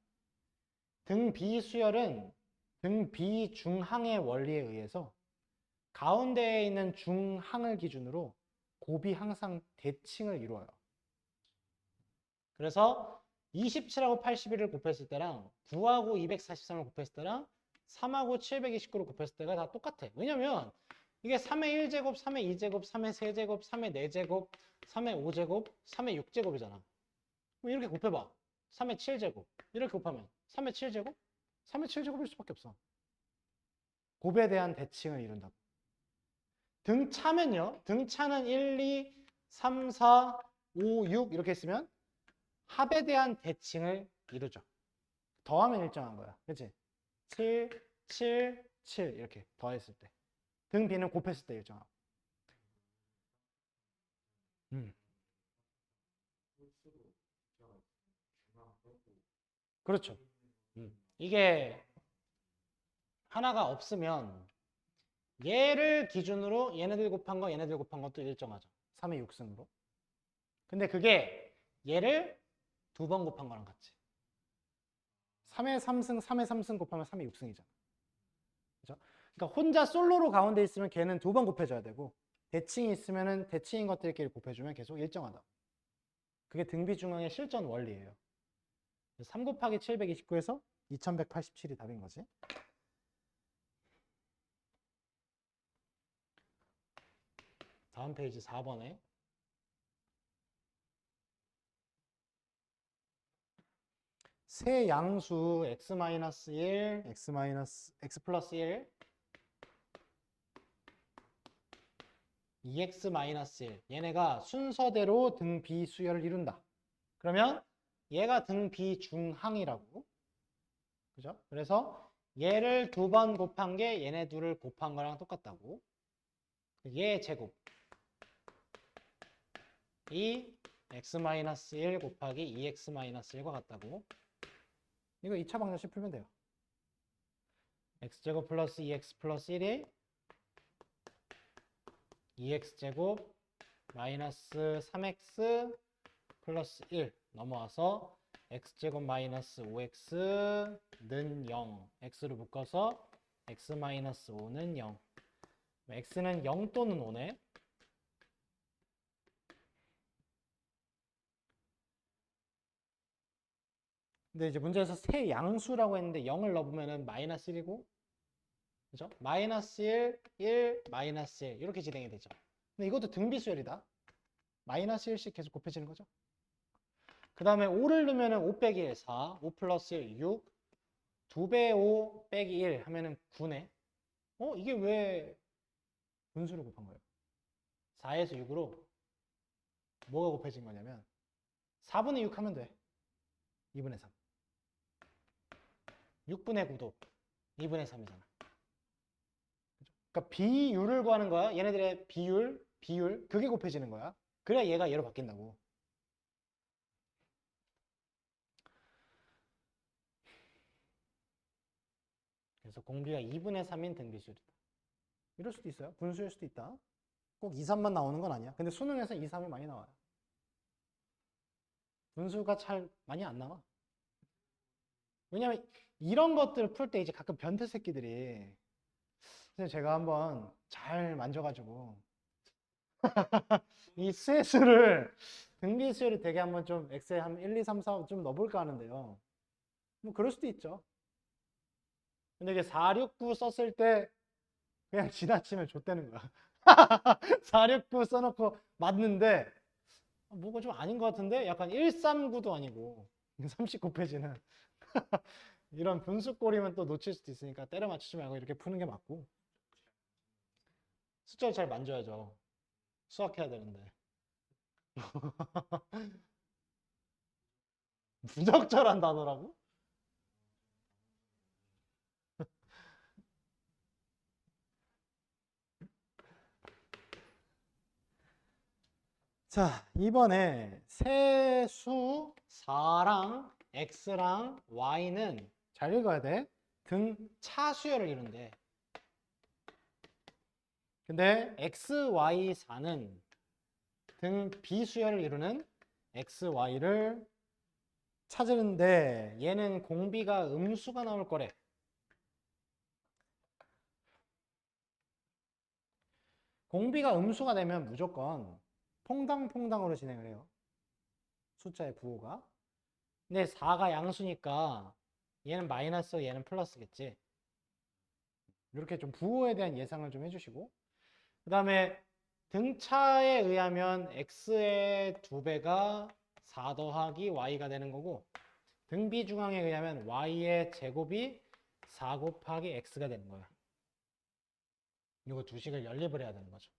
등 비수열은 등 비중항의 원리에 의해서 가운데에 있는 중항을 기준으로 곱이 항상 대칭을 이루어요. 그래서 27하고 81을 곱했을 때랑 9하고 243을 곱했을 때랑 3하고 729를 곱했을 때가 다 똑같아. 왜냐면 이게 3의 1제곱, 3의 2제곱, 3의 3제곱, 3의 4제곱, 3의 5제곱, 3의 6제곱이잖아. 이렇게 곱해봐. 3의 7제곱. 이렇게 곱하면 3의 7제곱? 3의 7제곱일 수밖에 없어. 곱에 대한 대칭을 이룬다고. 등차면요. 등차는 1, 2, 3, 4, 5, 6 이렇게 했으면 합에 대한 대칭을 이루죠. 더하면 일정한 거야. 그치? 7, 7, 7 이렇게 더했을 때. 등 B는 곱했을 때 일정하고. 그렇죠. 이게 하나가 없으면 얘를 기준으로 얘네들 곱한 거 얘네들 곱한 것도 일정하죠. 3의 6승으로. 근데 그게 얘를 두 번 곱한 거랑 같이. 3의 3승, 3의 3승 곱하면 3의 6승이잖아. 그죠? 그러니까 혼자 솔로로 가운데 있으면 걔는 두 번 곱해줘야 되고 대칭이 있으면은 대칭인 것들끼리 곱해주면 계속 일정하다. 그게 등비중앙의 실전 원리예요. 3 곱하기 729에서 2187이 답인 거지. 다음 페이지 4번에 세 양수 x-1, x 플러스 1, 2x-1 얘네가 순서대로 등 비수열을 이룬다. 그러면 얘가 등 비중항이라고. 그죠? 그래서 얘를 두 번 곱한 게 얘네 둘을 곱한 거랑 똑같다고. 얘 제곱 이 x-1 곱하기 2x-1과 같다고. 이거 2차 방정식 풀면 돼요. x제곱 플러스 2x 플러스 1이 2x제곱 마이너스 3x 플러스 1 넘어와서 x제곱 마이너스 5x는 0 x로 묶어서 x 마이너스 5는 0 x는 0 또는 5네. 근데 이제 문제에서 세 양수라고 했는데 0을 넣으면은 마이너스 1이고 그죠? 마이너스 1, 1, 마이너스 1 이렇게 진행이 되죠. 근데 이것도 등비수열이다. 마이너스 1씩 계속 곱해지는 거죠. 그 다음에 5를 넣으면 5 빼기 1, 4, 5 플러스 1, 6, 2배 5 빼기 1 하면은 9네. 이게 왜 분수를 곱한 거예요? 4에서 6으로 뭐가 곱해진 거냐면 4분의 6 하면 돼. 2분의 3. 6분의 9도 2분의 3이잖아. 그러니까 비율을 구하는 거야. 얘네들의 비율, 그게 곱해지는 거야. 그래야 얘가 얘로 바뀐다고. 그래서 공비가 2분의 3인 등비수열이다. 이럴 수도 있어요. 분수일 수도 있다. 꼭 2, 3만 나오는 건 아니야. 근데 수능에서 2, 3이 많이 나와요. 분수가 잘 많이 안 나와. 왜냐면 이런 것들을 풀 때 이제 가끔 변태 새끼들이 선생님 제가 한번 잘 만져가지고 이 수의 등비수열이 되게 한번 좀 x에 한 1, 2, 3, 4 좀 넣어볼까 하는데요. 뭐 그럴 수도 있죠. 근데 이게 4, 6, 9 썼을 때 그냥 지나치면 좆되는 거야. 4, 6, 9 써놓고 맞는데 뭐가 좀 아닌 것 같은데 약간 1, 3, 9도 아니고 39페이지는 이런 분수꼴이면 또 놓칠 수도 있으니까 때려 맞추지 말고 이렇게 푸는 게 맞고 숫자를 잘 만져야죠. 수학해야 되는데. 부적절한 단어라고? 자, 이번에 세수 4랑 x랑 y는 잘 읽어야 돼. 등 차수열을 이룬대. 근데 x, y, 4는 등 비수열을 이루는 x, y를 찾으는데 얘는 공비가 음수가 나올 거래. 공비가 음수가 되면 무조건 퐁당퐁당으로 진행을 해요. 숫자의 부호가. 근데 4가 양수니까 얘는 마이너스, 얘는 플러스겠지. 이렇게 좀 부호에 대한 예상을 좀 해주시고 그 다음에 등차에 의하면 x의 2배가 4 더하기 y가 되는 거고 등비중앙에 의하면 y의 제곱이 4 곱하기 x가 되는 거야. 이거 두 식을 연립을 해야 되는 거죠.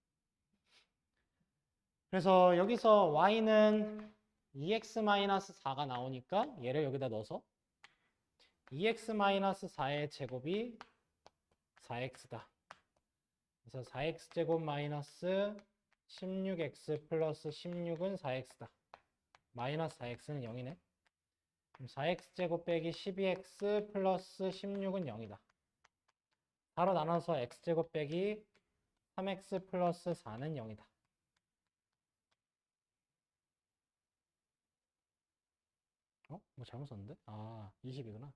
그래서 여기서 y는 2x-4가 나오니까 얘를 여기다 넣어서 2x-4의 제곱이 4x다. 그래서 4x제곱 마이너스 16x 플러스 16은 4x다. 마이너스 4x는 0이네. 그럼 4x제곱 빼기 12x 플러스 16은 0이다. 바로 나눠서 x제곱 빼기 3x 플러스 4는 0이다. 뭐 잘못 썼는데? 20이구나.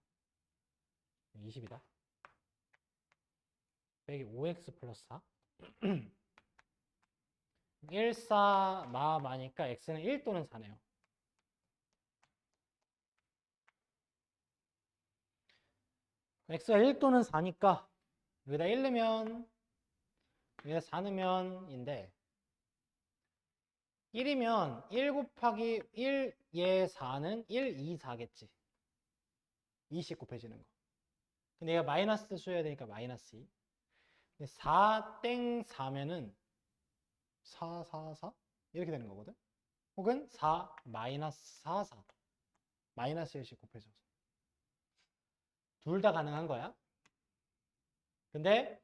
20이다. 빼기 5x 플러스 4. 1, 4, 마니까 x는 1 또는 4네요. x가 1 또는 4니까 여기다 1 넣으면 여기다 4 넣으면인데 1이면 1 곱하기 1의 4는 1, 2, 4겠지. 2씩 곱해지는 거. 근데 얘가 마이너스 수여야 되니까 마이너스 2. 4 땡 4면은 4, 4, 4? 이렇게 되는 거거든. 혹은 4 마이너스 4, 4. 마이너스 1씩 곱해져서. 둘 다 가능한 거야. 근데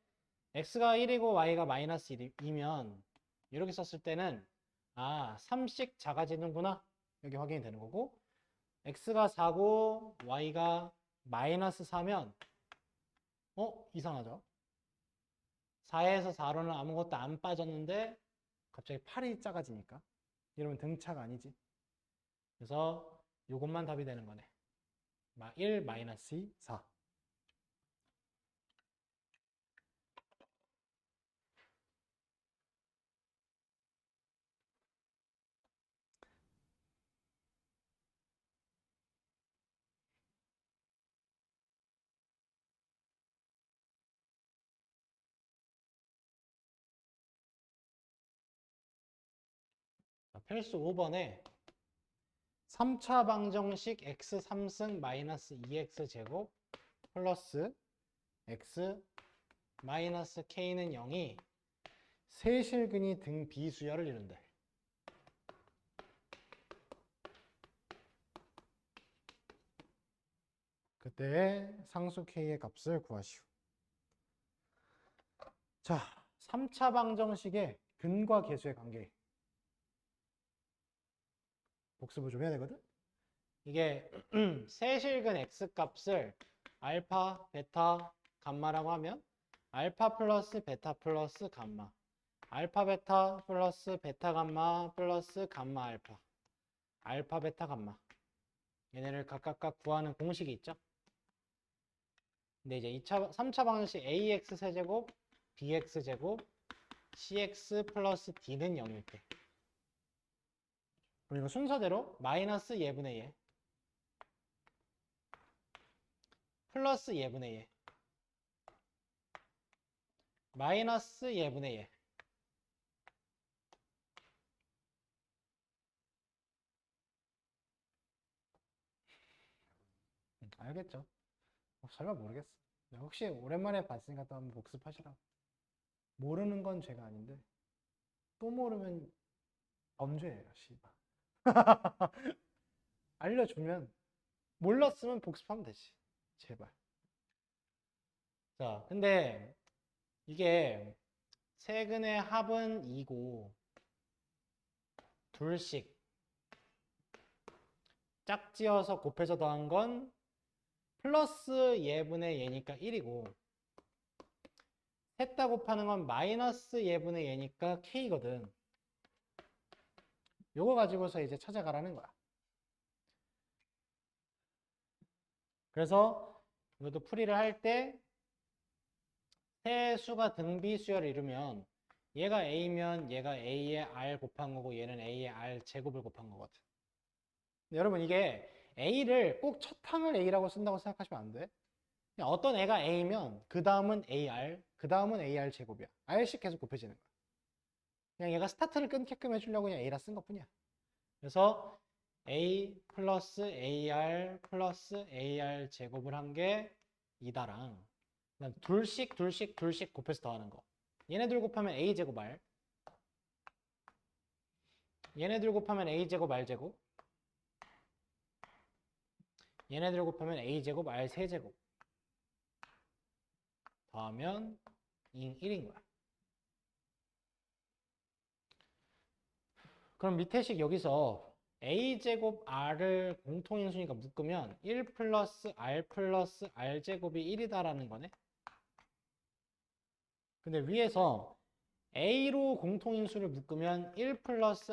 x가 1이고 y가 마이너스 1이면 이렇게 썼을 때는 3씩 작아지는구나. 여기 확인이 되는 거고 x가 4고 y가 마이너스 4면 이상하죠? 4에서 4로는 아무것도 안 빠졌는데 갑자기 8이 작아지니까 이러면 등차가 아니지. 그래서 이것만 답이 되는 거네. 1 마이너스 2, 4. 헬스 5번에 3차 방정식 x 3승 마이너스 2x 제곱 플러스 x 마이너스 k는 0이 세실근이 등 비수열을 이룬다. 그때의 상수 k의 값을 구하시오. 자, 3차 방정식의 근과 계수의 관계. 복습을 좀 해야 되거든? 이게 세실근 x값을 알파, 베타, 감마라고 하면 알파 플러스 베타 플러스 감마, 알파 베타 플러스 베타 감마 플러스 감마 알파, 알파 베타 감마. 얘네를 각각 구하는 공식이 있죠? 근데 이제 3차 방정식 ax 세제곱 bx 제곱 cx 플러스 d는 0일 때, 그럼 이거 순서대로 마이너스 예분의 예 플러스 예분의 예 마이너스 예분의 예 알겠죠? 설마 모르겠어. 혹시 오랜만에 봤으니까 또 한번 복습하시라고. 모르는 건 죄가 아닌데 또 모르면 범죄예요, 씨발. 알려주면 몰랐으면 복습하면 되지. 제발. 자, 근데 이게 세근의 합은 2고 둘씩 짝지어서 곱해서 더한 건 플러스 예분의 예니까 1이고 셋 다 곱하는 건 마이너스 예분의 예니까 k거든. 요거 가지고서 이제 찾아가라는 거야. 그래서 이것도 풀이를 할 때 세 수가 등비수열을 이루면 얘가 a면 얘가 a의 r 곱한 거고 얘는 a의 r 제곱을 곱한 거거든. 근데 여러분 이게 a를 꼭 첫 항을 a라고 쓴다고 생각하시면 안 돼. 그냥 어떤 애가 a면 그 다음은 ar, 그 다음은 ar 제곱이야. r씩 계속 곱해지는 거야. 그냥 얘가 스타트를 끊게끔 해주려고 그냥 a라 쓴 것뿐이야. 그래서 a 플러스 ar 플러스 ar 제곱을 한 게 2다랑 그다음 둘씩 곱해서 더하는 거. 얘네들 곱하면 a 제곱 r, 얘네들 곱하면 a 제곱 r 제곱, 얘네들 곱하면 a 제곱 r 세제곱 더하면 1인 거야. 그럼 밑에 식 여기서 a제곱 r을 공통인수니까 묶으면 1 플러스 r 제곱이 1이다라는 거네. 근데 위에서 a로 공통인수를 묶으면 1 플러스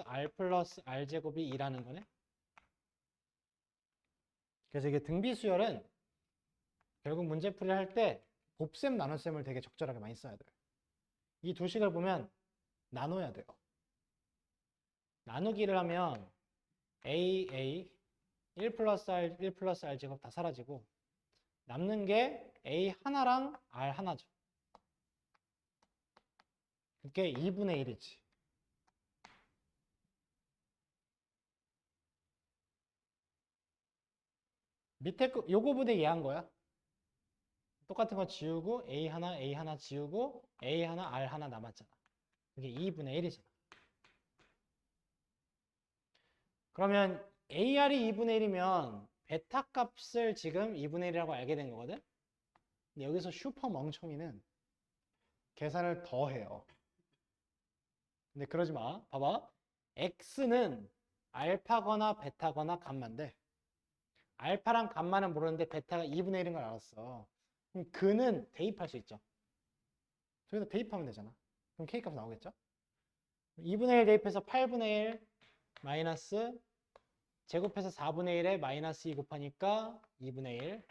r 제곱이 2라는 거네. 그래서 이게 등비수열은 결국 문제풀이 할 때 곱셈 나눗셈을 되게 적절하게 많이 써야 돼요. 이 두 식을 보면 나눠야 돼요. 나누기를 하면 a 1 플러스 r 제곱 다 사라지고 남는 게 a 하나랑 r 하나죠. 그게 2분의 1이지. 밑에 거 요거보다 얘한 거야. 똑같은 거 지우고 a 하나 지우고 a 하나 r 하나 남았잖아. 그게 2분의 1이잖아. 그러면 AR이 2분의 1이면 베타 값을 지금 2분의 1이라고 알게 된 거거든? 근데 여기서 슈퍼 멍청이는 계산을 더 해요. 근데 그러지 마. 봐봐. X는 알파거나 베타거나 감마인데 알파랑 감마는 모르는데 베타가 2분의 1인 걸 알았어. 그럼 그는 대입할 수 있죠. 저기다 대입하면 되잖아. 그럼 K값 나오겠죠? 2분의 1 대입해서 8분의 1 마이너스 제곱해서 4분의 1에 마이너스 2 곱하니까 2분의 1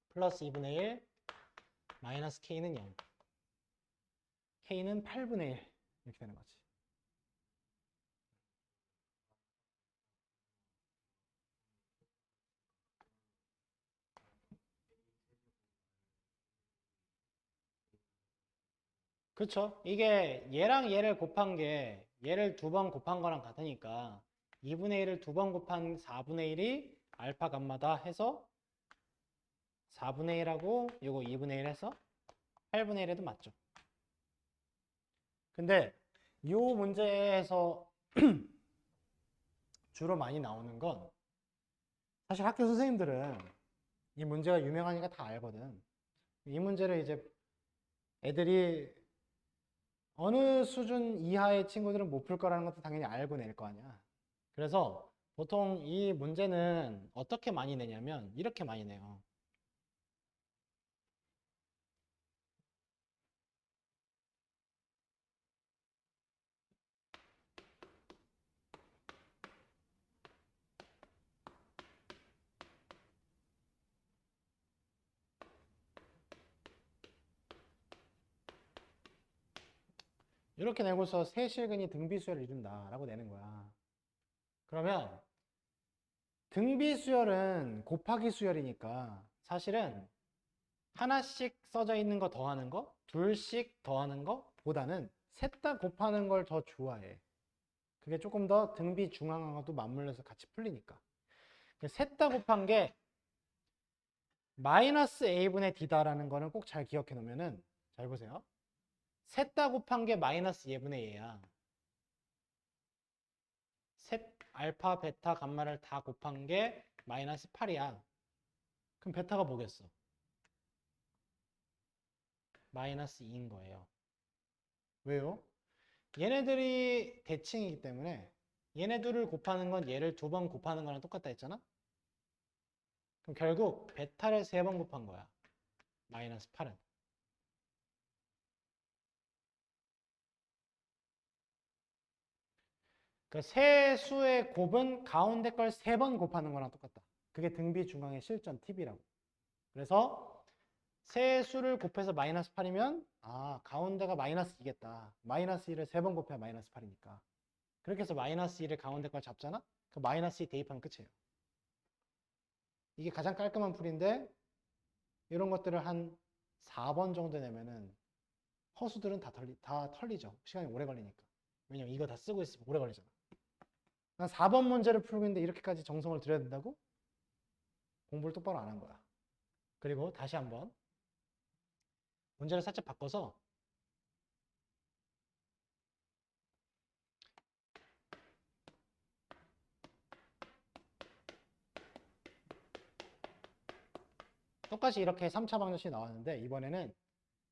플러스 2분의 1 마이너스 K는 0. K는 8분의 1 이렇게 되는 거지. 그렇죠. 이게 얘랑 얘를 곱한 게 얘를 두 번 곱한 거랑 같으니까 2분의 1을 두 번 곱한 4분의 1이 알파 감마다 해서 4분의 1하고 이거 2분의 1 해서 8분의 1에도 맞죠. 근데 이 문제에서 주로 많이 나오는 건 사실 학교 선생님들은 이 문제가 유명하니까 다 알거든. 이 문제를 이제 애들이 어느 수준 이하의 친구들은 못 풀 거라는 것도 당연히 알고 낼 거 아니야. 그래서 보통 이 문제는 어떻게 많이 내냐면 이렇게 많이 내요. 이렇게 내고서 세실근이 등비수열을 이룬다라고 내는 거야. 그러면 등비수열은 곱하기 수열이니까 사실은 하나씩 써져 있는 거 더하는 거, 둘씩 더하는 거 보다는 셋 다 곱하는 걸 더 좋아해. 그게 조금 더 등비 중앙하고도 맞물려서 같이 풀리니까. 셋 다 곱한 게 마이너스 a분의 d다라는 거는 꼭 잘 기억해 놓으면은, 잘 보세요. 셋 다 곱한 게 마이너스 예분의 얘야. 셋 알파, 베타, 감마를 다 곱한 게 마이너스 8이야. 그럼 베타가 뭐겠어? 마이너스 2인 거예요. 왜요? 얘네들이 대칭이기 때문에 얘네들을 곱하는 건 얘를 두 번 곱하는 거랑 똑같다 했잖아? 그럼 결국 베타를 세 번 곱한 거야. 마이너스 8은. 그 세 수의 곱은 가운데 걸 세 번 곱하는 거랑 똑같다. 그게 등비 중앙의 실전 팁이라고. 그래서 세 수를 곱해서 마이너스 8이면 가운데가 마이너스 2겠다. 마이너스 1을 세 번 곱해야 마이너스 8이니까. 그렇게 해서 마이너스 1을 가운데 걸 잡잖아? 그 마이너스 2 대입하면 끝이에요. 이게 가장 깔끔한 풀인데 이런 것들을 한 4번 정도 내면은 허수들은 다 털리죠. 시간이 오래 걸리니까. 왜냐면 이거 다 쓰고 있으면 오래 걸리잖아. 난 4번 문제를 풀고 있는데 이렇게까지 정성을 들여야 된다고? 공부를 똑바로 안 한 거야. 그리고 다시 한번 문제를 살짝 바꿔서 똑같이 이렇게 3차 방정식이 나왔는데 이번에는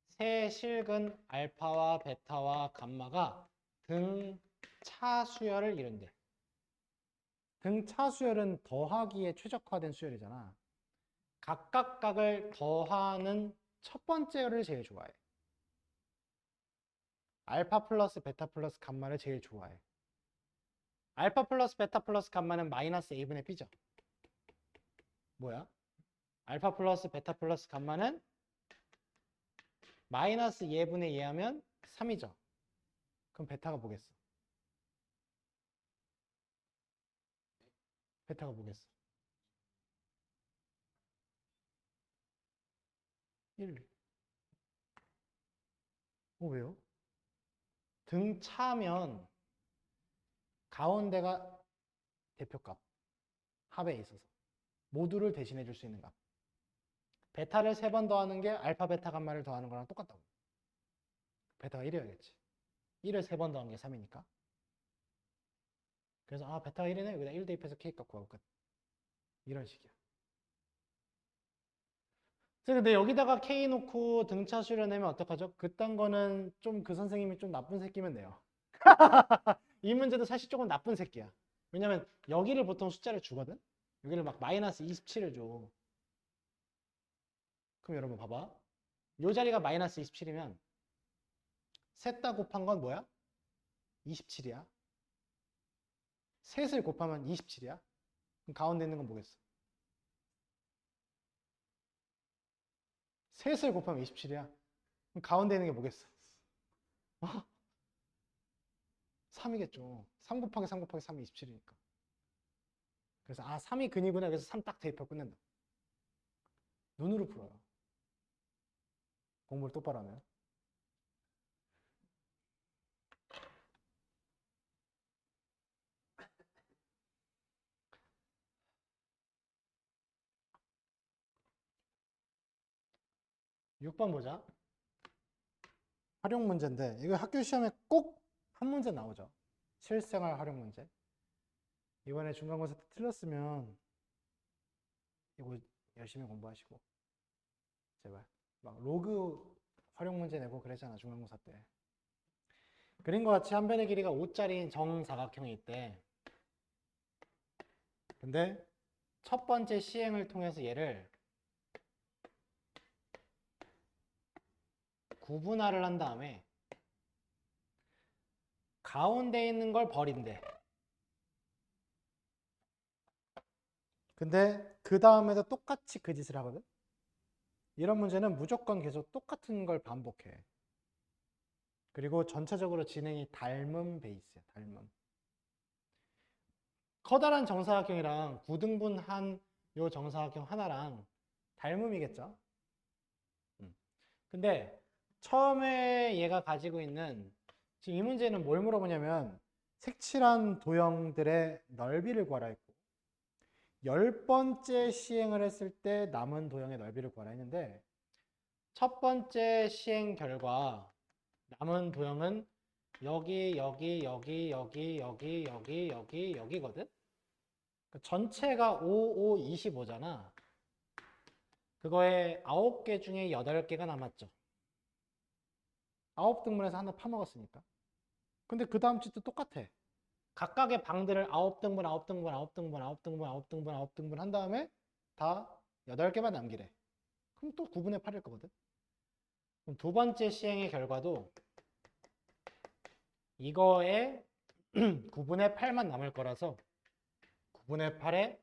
세 실근 알파와 베타와 감마가 등차 수열을 이룬대. 등차 수열은 더하기에 최적화된 수열이잖아. 각각 각을 더하는 첫 번째를 제일 좋아해. 알파 플러스 베타 플러스 감마를 제일 좋아해. 알파 플러스 베타 플러스 감마는 마이너스 a분의 b죠. 뭐야? 알파 플러스 베타 플러스 감마는 마이너스 예분의 예 하면 3이죠. 그럼 베타가 뭐겠어? 베타가 뭐겠어? 1. 왜요? 등차면 가운데가 대표값, 합에 있어서 모두를 대신해 줄 수 있는 값. 베타를 3번 더하는 게 알파 베타 감마를 더하는 거랑 똑같다고. 베타가 1이어야겠지. 1을 3번 더한 게 3이니까. 그래서 베타가 1이네. 여기다 1 대입해서 K값 구하고 끝. 이런 식이야. 근데 여기다가 K 놓고 등차 수련하면 어떡하죠? 그딴 거는 좀 그 선생님이 좀 나쁜 새끼면 돼요. 이 문제도 사실 조금 나쁜 새끼야. 왜냐면 여기를 보통 숫자를 주거든? 여기를 막 마이너스 27을 줘. 그럼 여러분 봐봐. 이 자리가 마이너스 27이면 셋 다 곱한 건 뭐야? 27이야. 셋을 곱하면 27이야. 그럼 가운데 있는 건 뭐겠어? 셋을 곱하면 27이야. 그럼 가운데 있는 게 뭐겠어? 3이겠죠. 3 곱하기 3 곱하기 3이 27이니까. 그래서 3이 근이구나. 그래서 3 딱 대입하고 끝낸다. 눈으로 풀어요. 공부를 똑바로 하면. 6번 보자. 활용 문제인데 이거 학교 시험에 꼭 한 문제 나오죠. 실생활 활용 문제. 이번에 중간고사 때 틀렸으면 이거 열심히 공부하시고 제발 막 로그 활용 문제 내고 그랬잖아 중간고사 때. 그림과 같이 한 변의 길이가 5짜리인 정사각형이 있대. 근데 첫 번째 시행을 통해서 얘를 구분화를 한 다음에 가운데 있는 걸 버린대. 근데 그 다음에도 똑같이 그 짓을 하거든. 이런 문제는 무조건 계속 똑같은 걸 반복해. 그리고 전체적으로 진행이 닮은 베이스야. 닮은. 커다란 정사각형이랑 9등분한 요 정사각형 하나랑 닮음이겠죠. 근데 처음에 얘가 가지고 있는 지금 이 문제는 뭘 물어보냐면 색칠한 도형들의 넓이를 구하라 했고 10번째 시행을 했을 때 남은 도형의 넓이를 구하라 했는데 첫 번째 시행 결과 남은 도형은 여기 여기 여기 여기 여기 여기 여기 여기거든. 전체가 5, 5, 25잖아. 그거에 9개 중에 8개가 남았죠. 9등분해서 하나 파먹었으니까. 근데 그 다음 짓도 똑같아. 각각의 방들을 9등분, 9등분, 9등분, 9등분, 9등분, 9등분 한 다음에 다 8개만 남기래. 그럼 또 9분의 8일 거거든. 그럼 두 번째 시행의 결과도 이거에 9분의 8만 남을 거라서 9분의 8의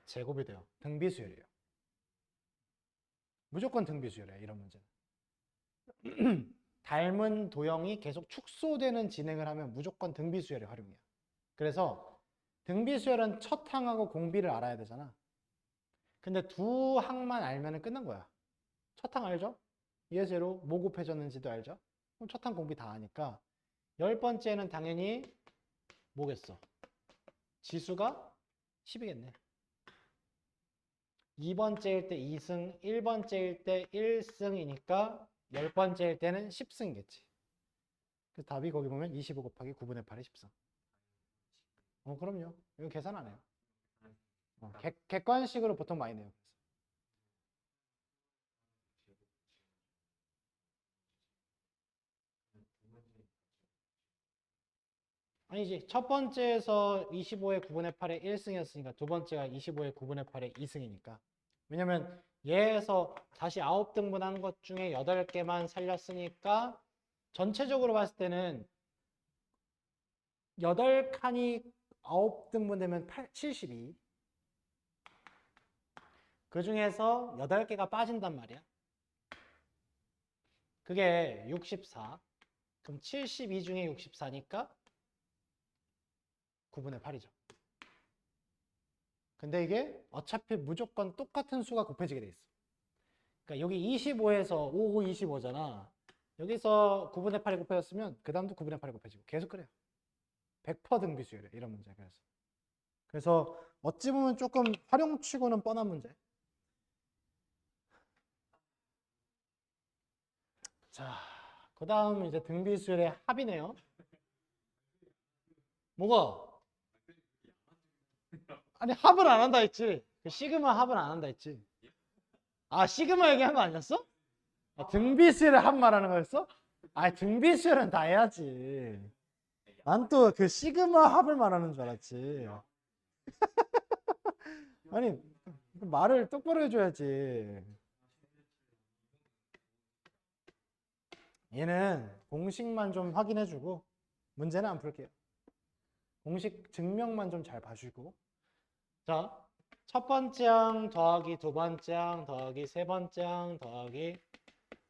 제곱이 돼요. 등비수열이에요. 무조건 등비수열이에요. 이런 문제는. 닮은 도형이 계속 축소되는 진행을 하면 무조건 등비수열의 활용이야. 그래서 등비수열은 첫 항하고 공비를 알아야 되잖아. 근데 두 항만 알면 끝난 거야. 첫 항 알죠? 예제로 뭐 곱해졌는지도 알죠? 그럼 첫 항 공비 다 아니까 10번째는 당연히 뭐겠어? 지수가 10이겠네. 2번째일 때 2승, 1번째일 때 1승이니까 10번째일 때는 10승이겠지. 그래서 답이 거기 보면 25 곱하기 9분의 8이 14. 그럼요. 이거 계산 안 해요. 객관식으로 보통 많이 내요. 아니지. 첫 번째에서 25의 9분의 8의 1승이었으니까 두 번째가 25의 9분의 8의 2승이니까. 왜냐면 얘에서 다시 9등분한 것 중에 8개만 살렸으니까 전체적으로 봤을 때는 8칸이 9등분 되면 72. 그 중에서 8개가 빠진단 말이야. 그게 64. 그럼 72 중에 64니까 9분의 8이죠. 근데 이게 어차피 무조건 똑같은 수가 곱해지게 돼 있어. 그러니까 여기 25에서 5, 5, 25잖아. 여기서 9분의 8이 곱해졌으면 그 다음도 9분의 8이 곱해지고 계속 그래요. 100% 등비수열이에요. 이런 문제. 그래서 어찌 보면 조금 활용치고는 뻔한 문제. 자, 그 다음 이제 등비수열의 합이네요. 뭐가? 아니 합을 안 한다 했지. 그 시그마 합을 안 한다 했지. 아 시그마 얘기한 거 아니었어? 아, 등비수열의 합 말하는 거였어? 아 등비수열은 다 해야지. 난 또 그 시그마 합을 말하는 줄 알았지. 아니 말을 똑바로 해줘야지. 얘는 공식만 좀 확인해주고 문제는 안 풀게요. 공식 증명만 좀 잘 봐주고. 자, 첫 번째 항 더하기 두 번째 항 더하기 세 번째 항 더하기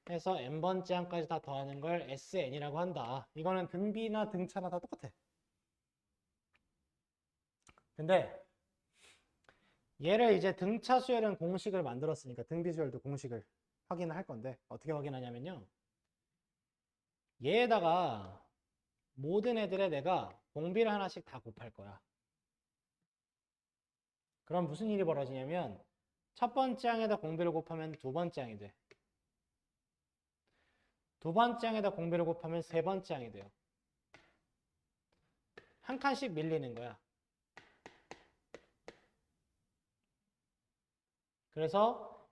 해서 n번째 항까지 다 더하는 걸 SN이라고 한다. 이거는 등비나 등차나 다 똑같아. 근데 얘를 이제 등차 수열은 공식을 만들었으니까 등비 수열도 공식을 확인을 할 건데 어떻게 확인하냐면요. 얘에다가 모든 애들의 내가 공비를 하나씩 다 곱할 거야. 그럼 무슨 일이 벌어지냐면 첫 번째 항에다 공비를 곱하면 두 번째 항이 돼. 두 번째 항에다 공비를 곱하면 세 번째 항이 돼요. 한 칸씩 밀리는 거야. 그래서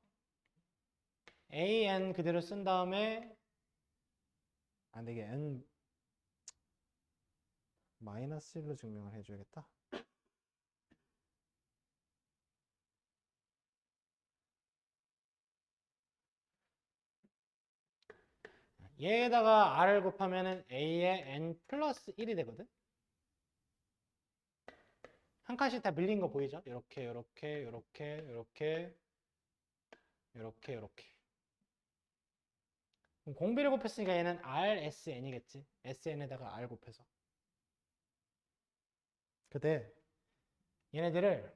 an 그대로 쓴 다음에 근데 이게 n 마이너스 1로 증명을 해줘야겠다. 얘에다가 r을 곱하면은 a의 n 플러스 1이 되거든. 한 칸씩 다 밀린 거 보이죠? 이렇게 이렇게 이렇게 이렇게 이렇게 이렇게. 그럼 공비를 곱했으니까 얘는 rsn이겠지. sn에다가 r 곱해서. 그때 얘네들을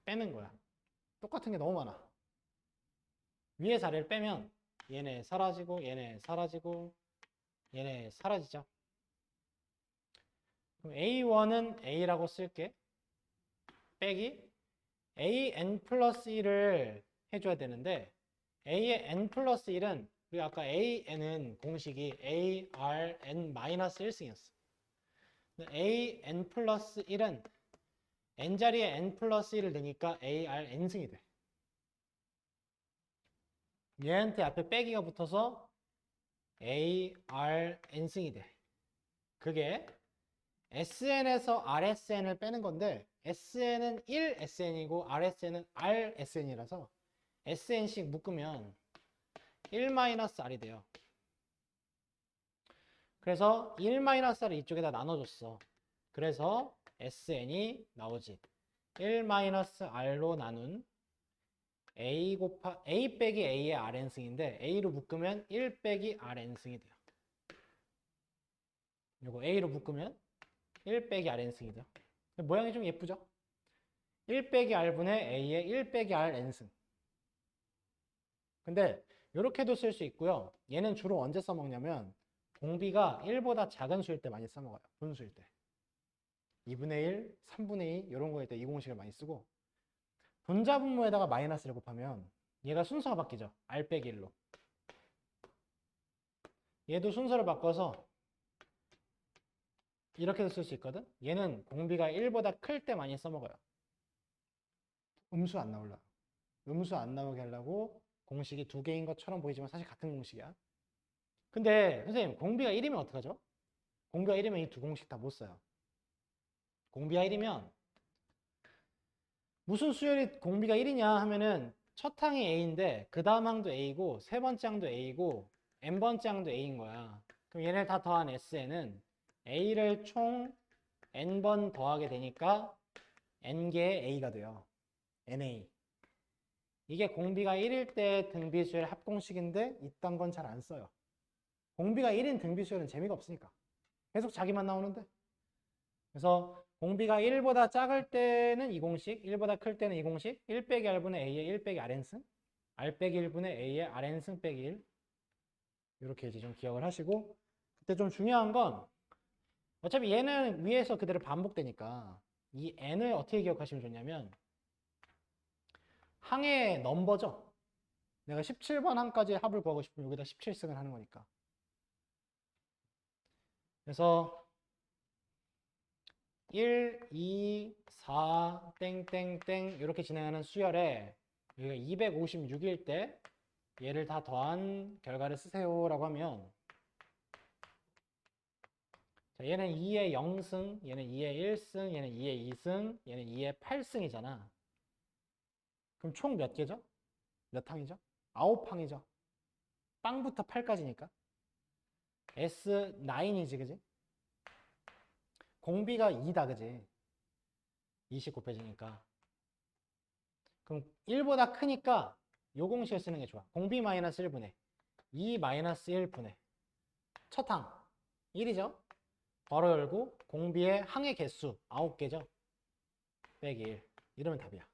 빼는 거야. 똑같은 게 너무 많아. 위에 자리를 빼면 얘네 사라지고 얘네 사라지고 얘네 사라지죠. 그럼 A1은 A라고 쓸게. 빼기 AN 플러스 1을 해줘야 되는데 A의 N 플러스 1은 우리 아까 AN은 공식이 ARN 마이너스 1승이었어. AN 플러스 1은 N자리에 N 플러스 1을 넣으니까 ARN승이 돼. 얘한테 앞에 빼기가 붙어서 ARN승이 돼. 그게 SN에서 RSN을 빼는 건데 SN은 1SN이고 RSN은 RSN이라서 SN씩 묶으면 1-R이 돼요. 그래서 1-R을 이쪽에다 나눠줬어. 그래서 SN이 나오지. 1-R로 나눈 A 빼기 A의 Rn승인데 A로 묶으면 1 빼기 Rn승이 돼요. 이거 A로 묶으면 1 빼기 Rn승이죠. 모양이 좀 예쁘죠? 1 빼기 R분의 A의 1 빼기 Rn승. 근데 이렇게도 쓸 수 있고요. 얘는 주로 언제 써먹냐면 공비가 1보다 작은 수일 때 많이 써먹어요. 분수일 때. 2분의 1, 3분의 2 이런 거일 때 이 공식을 많이 쓰고 분자분모에다가 마이너스를 곱하면 얘가 순서가 바뀌죠. R 빼기 1로. 얘도 순서를 바꿔서 이렇게도 쓸 수 있거든. 얘는 공비가 1보다 클 때 많이 써먹어요. 음수 안 나올라. 음수 안 나오게 하려고 공식이 두 개인 것처럼 보이지만 사실 같은 공식이야. 근데 선생님 공비가 1이면 어떡하죠? 공비가 1이면 이 두 공식 다 못 써요. 공비가 1이면 무슨 수열이 공비가 1이냐 하면은 첫 항이 A인데 그 다음 항도 A고 세 번째 항도 A고 n번째 항도 A인 거야. 그럼 얘네를 다 더한 SN은 A를 총 n번 더하게 되니까 n개의 A가 돼요. NA. 이게 공비가 1일 때 등비수열 합공식인데 이딴 건 잘 안 써요. 공비가 1인 등비수열은 재미가 없으니까. 계속 자기만 나오는데. 그래서 공비가 1보다 작을 때는 이 공식, 1보다 클 때는 이 공식, 1 빼기 R분의 A의 1 빼기 Rn승, R 빼기 1분의 A의 Rn승 빼기 1. 이렇게 이제 좀 기억을 하시고, 그때 좀 중요한 건 어차피 얘는 위에서 그대로 반복되니까 이 n을 어떻게 기억하시면 좋냐면 항의 넘버죠. 내가 17번 항까지 합을 구하고 싶으면 여기다 17승을 하는 거니까. 그래서 1, 2, 4, 땡땡땡 이렇게 진행하는 수열에 여기가 256일 때 얘를 다 더한 결과를 쓰세요 라고 하면 자, 얘는 2의 0승, 얘는 2의 1승, 얘는 2의 2승, 얘는 2의 8승이잖아. 그럼 총 몇 개죠? 몇 항이죠? 9항이죠. 빵부터 8까지니까. S9이지, 그지? 공비가 2다, 그지? 20 곱해지니까. 그럼 1보다 크니까 요 공식을 쓰는 게 좋아. 공비 마이너스 1분의 2 마이너스 1분의 첫 항 1이죠? 괄호 열고 공비의 항의 개수 9개죠? 빼기 1. 이러면 답이야.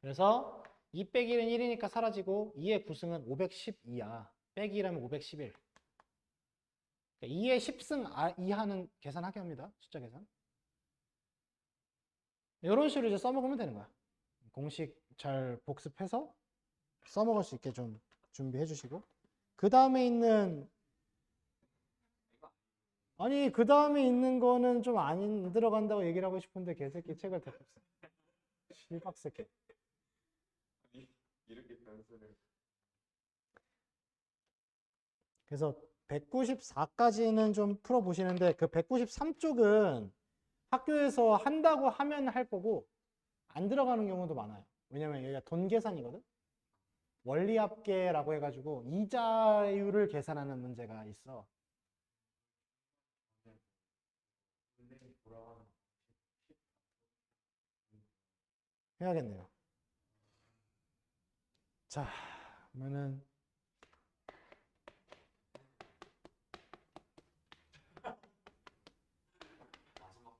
그래서 2 빼기 1은 1이니까 사라지고 2의 9승은 512야. 빼기 1하면 511. 2의 10승 이하는 계산하게 합니다. 숫자 계산. 이런 식으로 이제 써먹으면 되는 거야. 공식 잘 복습해서 써먹을 수 있게 좀 준비해 주시고 그 다음에 있는 아니 그 다음에 있는 거는 좀 안 들어간다고 얘기를 하고 싶은데 개새끼 책을 다 실박새끼.
이렇게 변수를
그래서 194까지는 좀 풀어보시는데 그 193쪽은 학교에서 한다고 하면 할 거고 안 들어가는 경우도 많아요. 왜냐면 여기가 돈 계산이거든. 원리합계라고 해가지고 이자율을 계산하는 문제가 있어.
은행이 돌아가는
해야겠네요. 자, 그러면은
마지막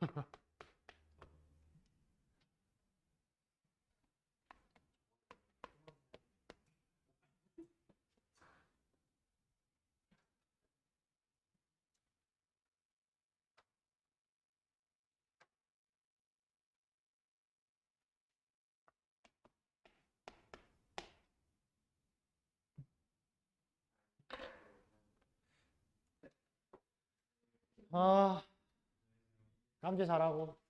날
아, 깜제 잘하고.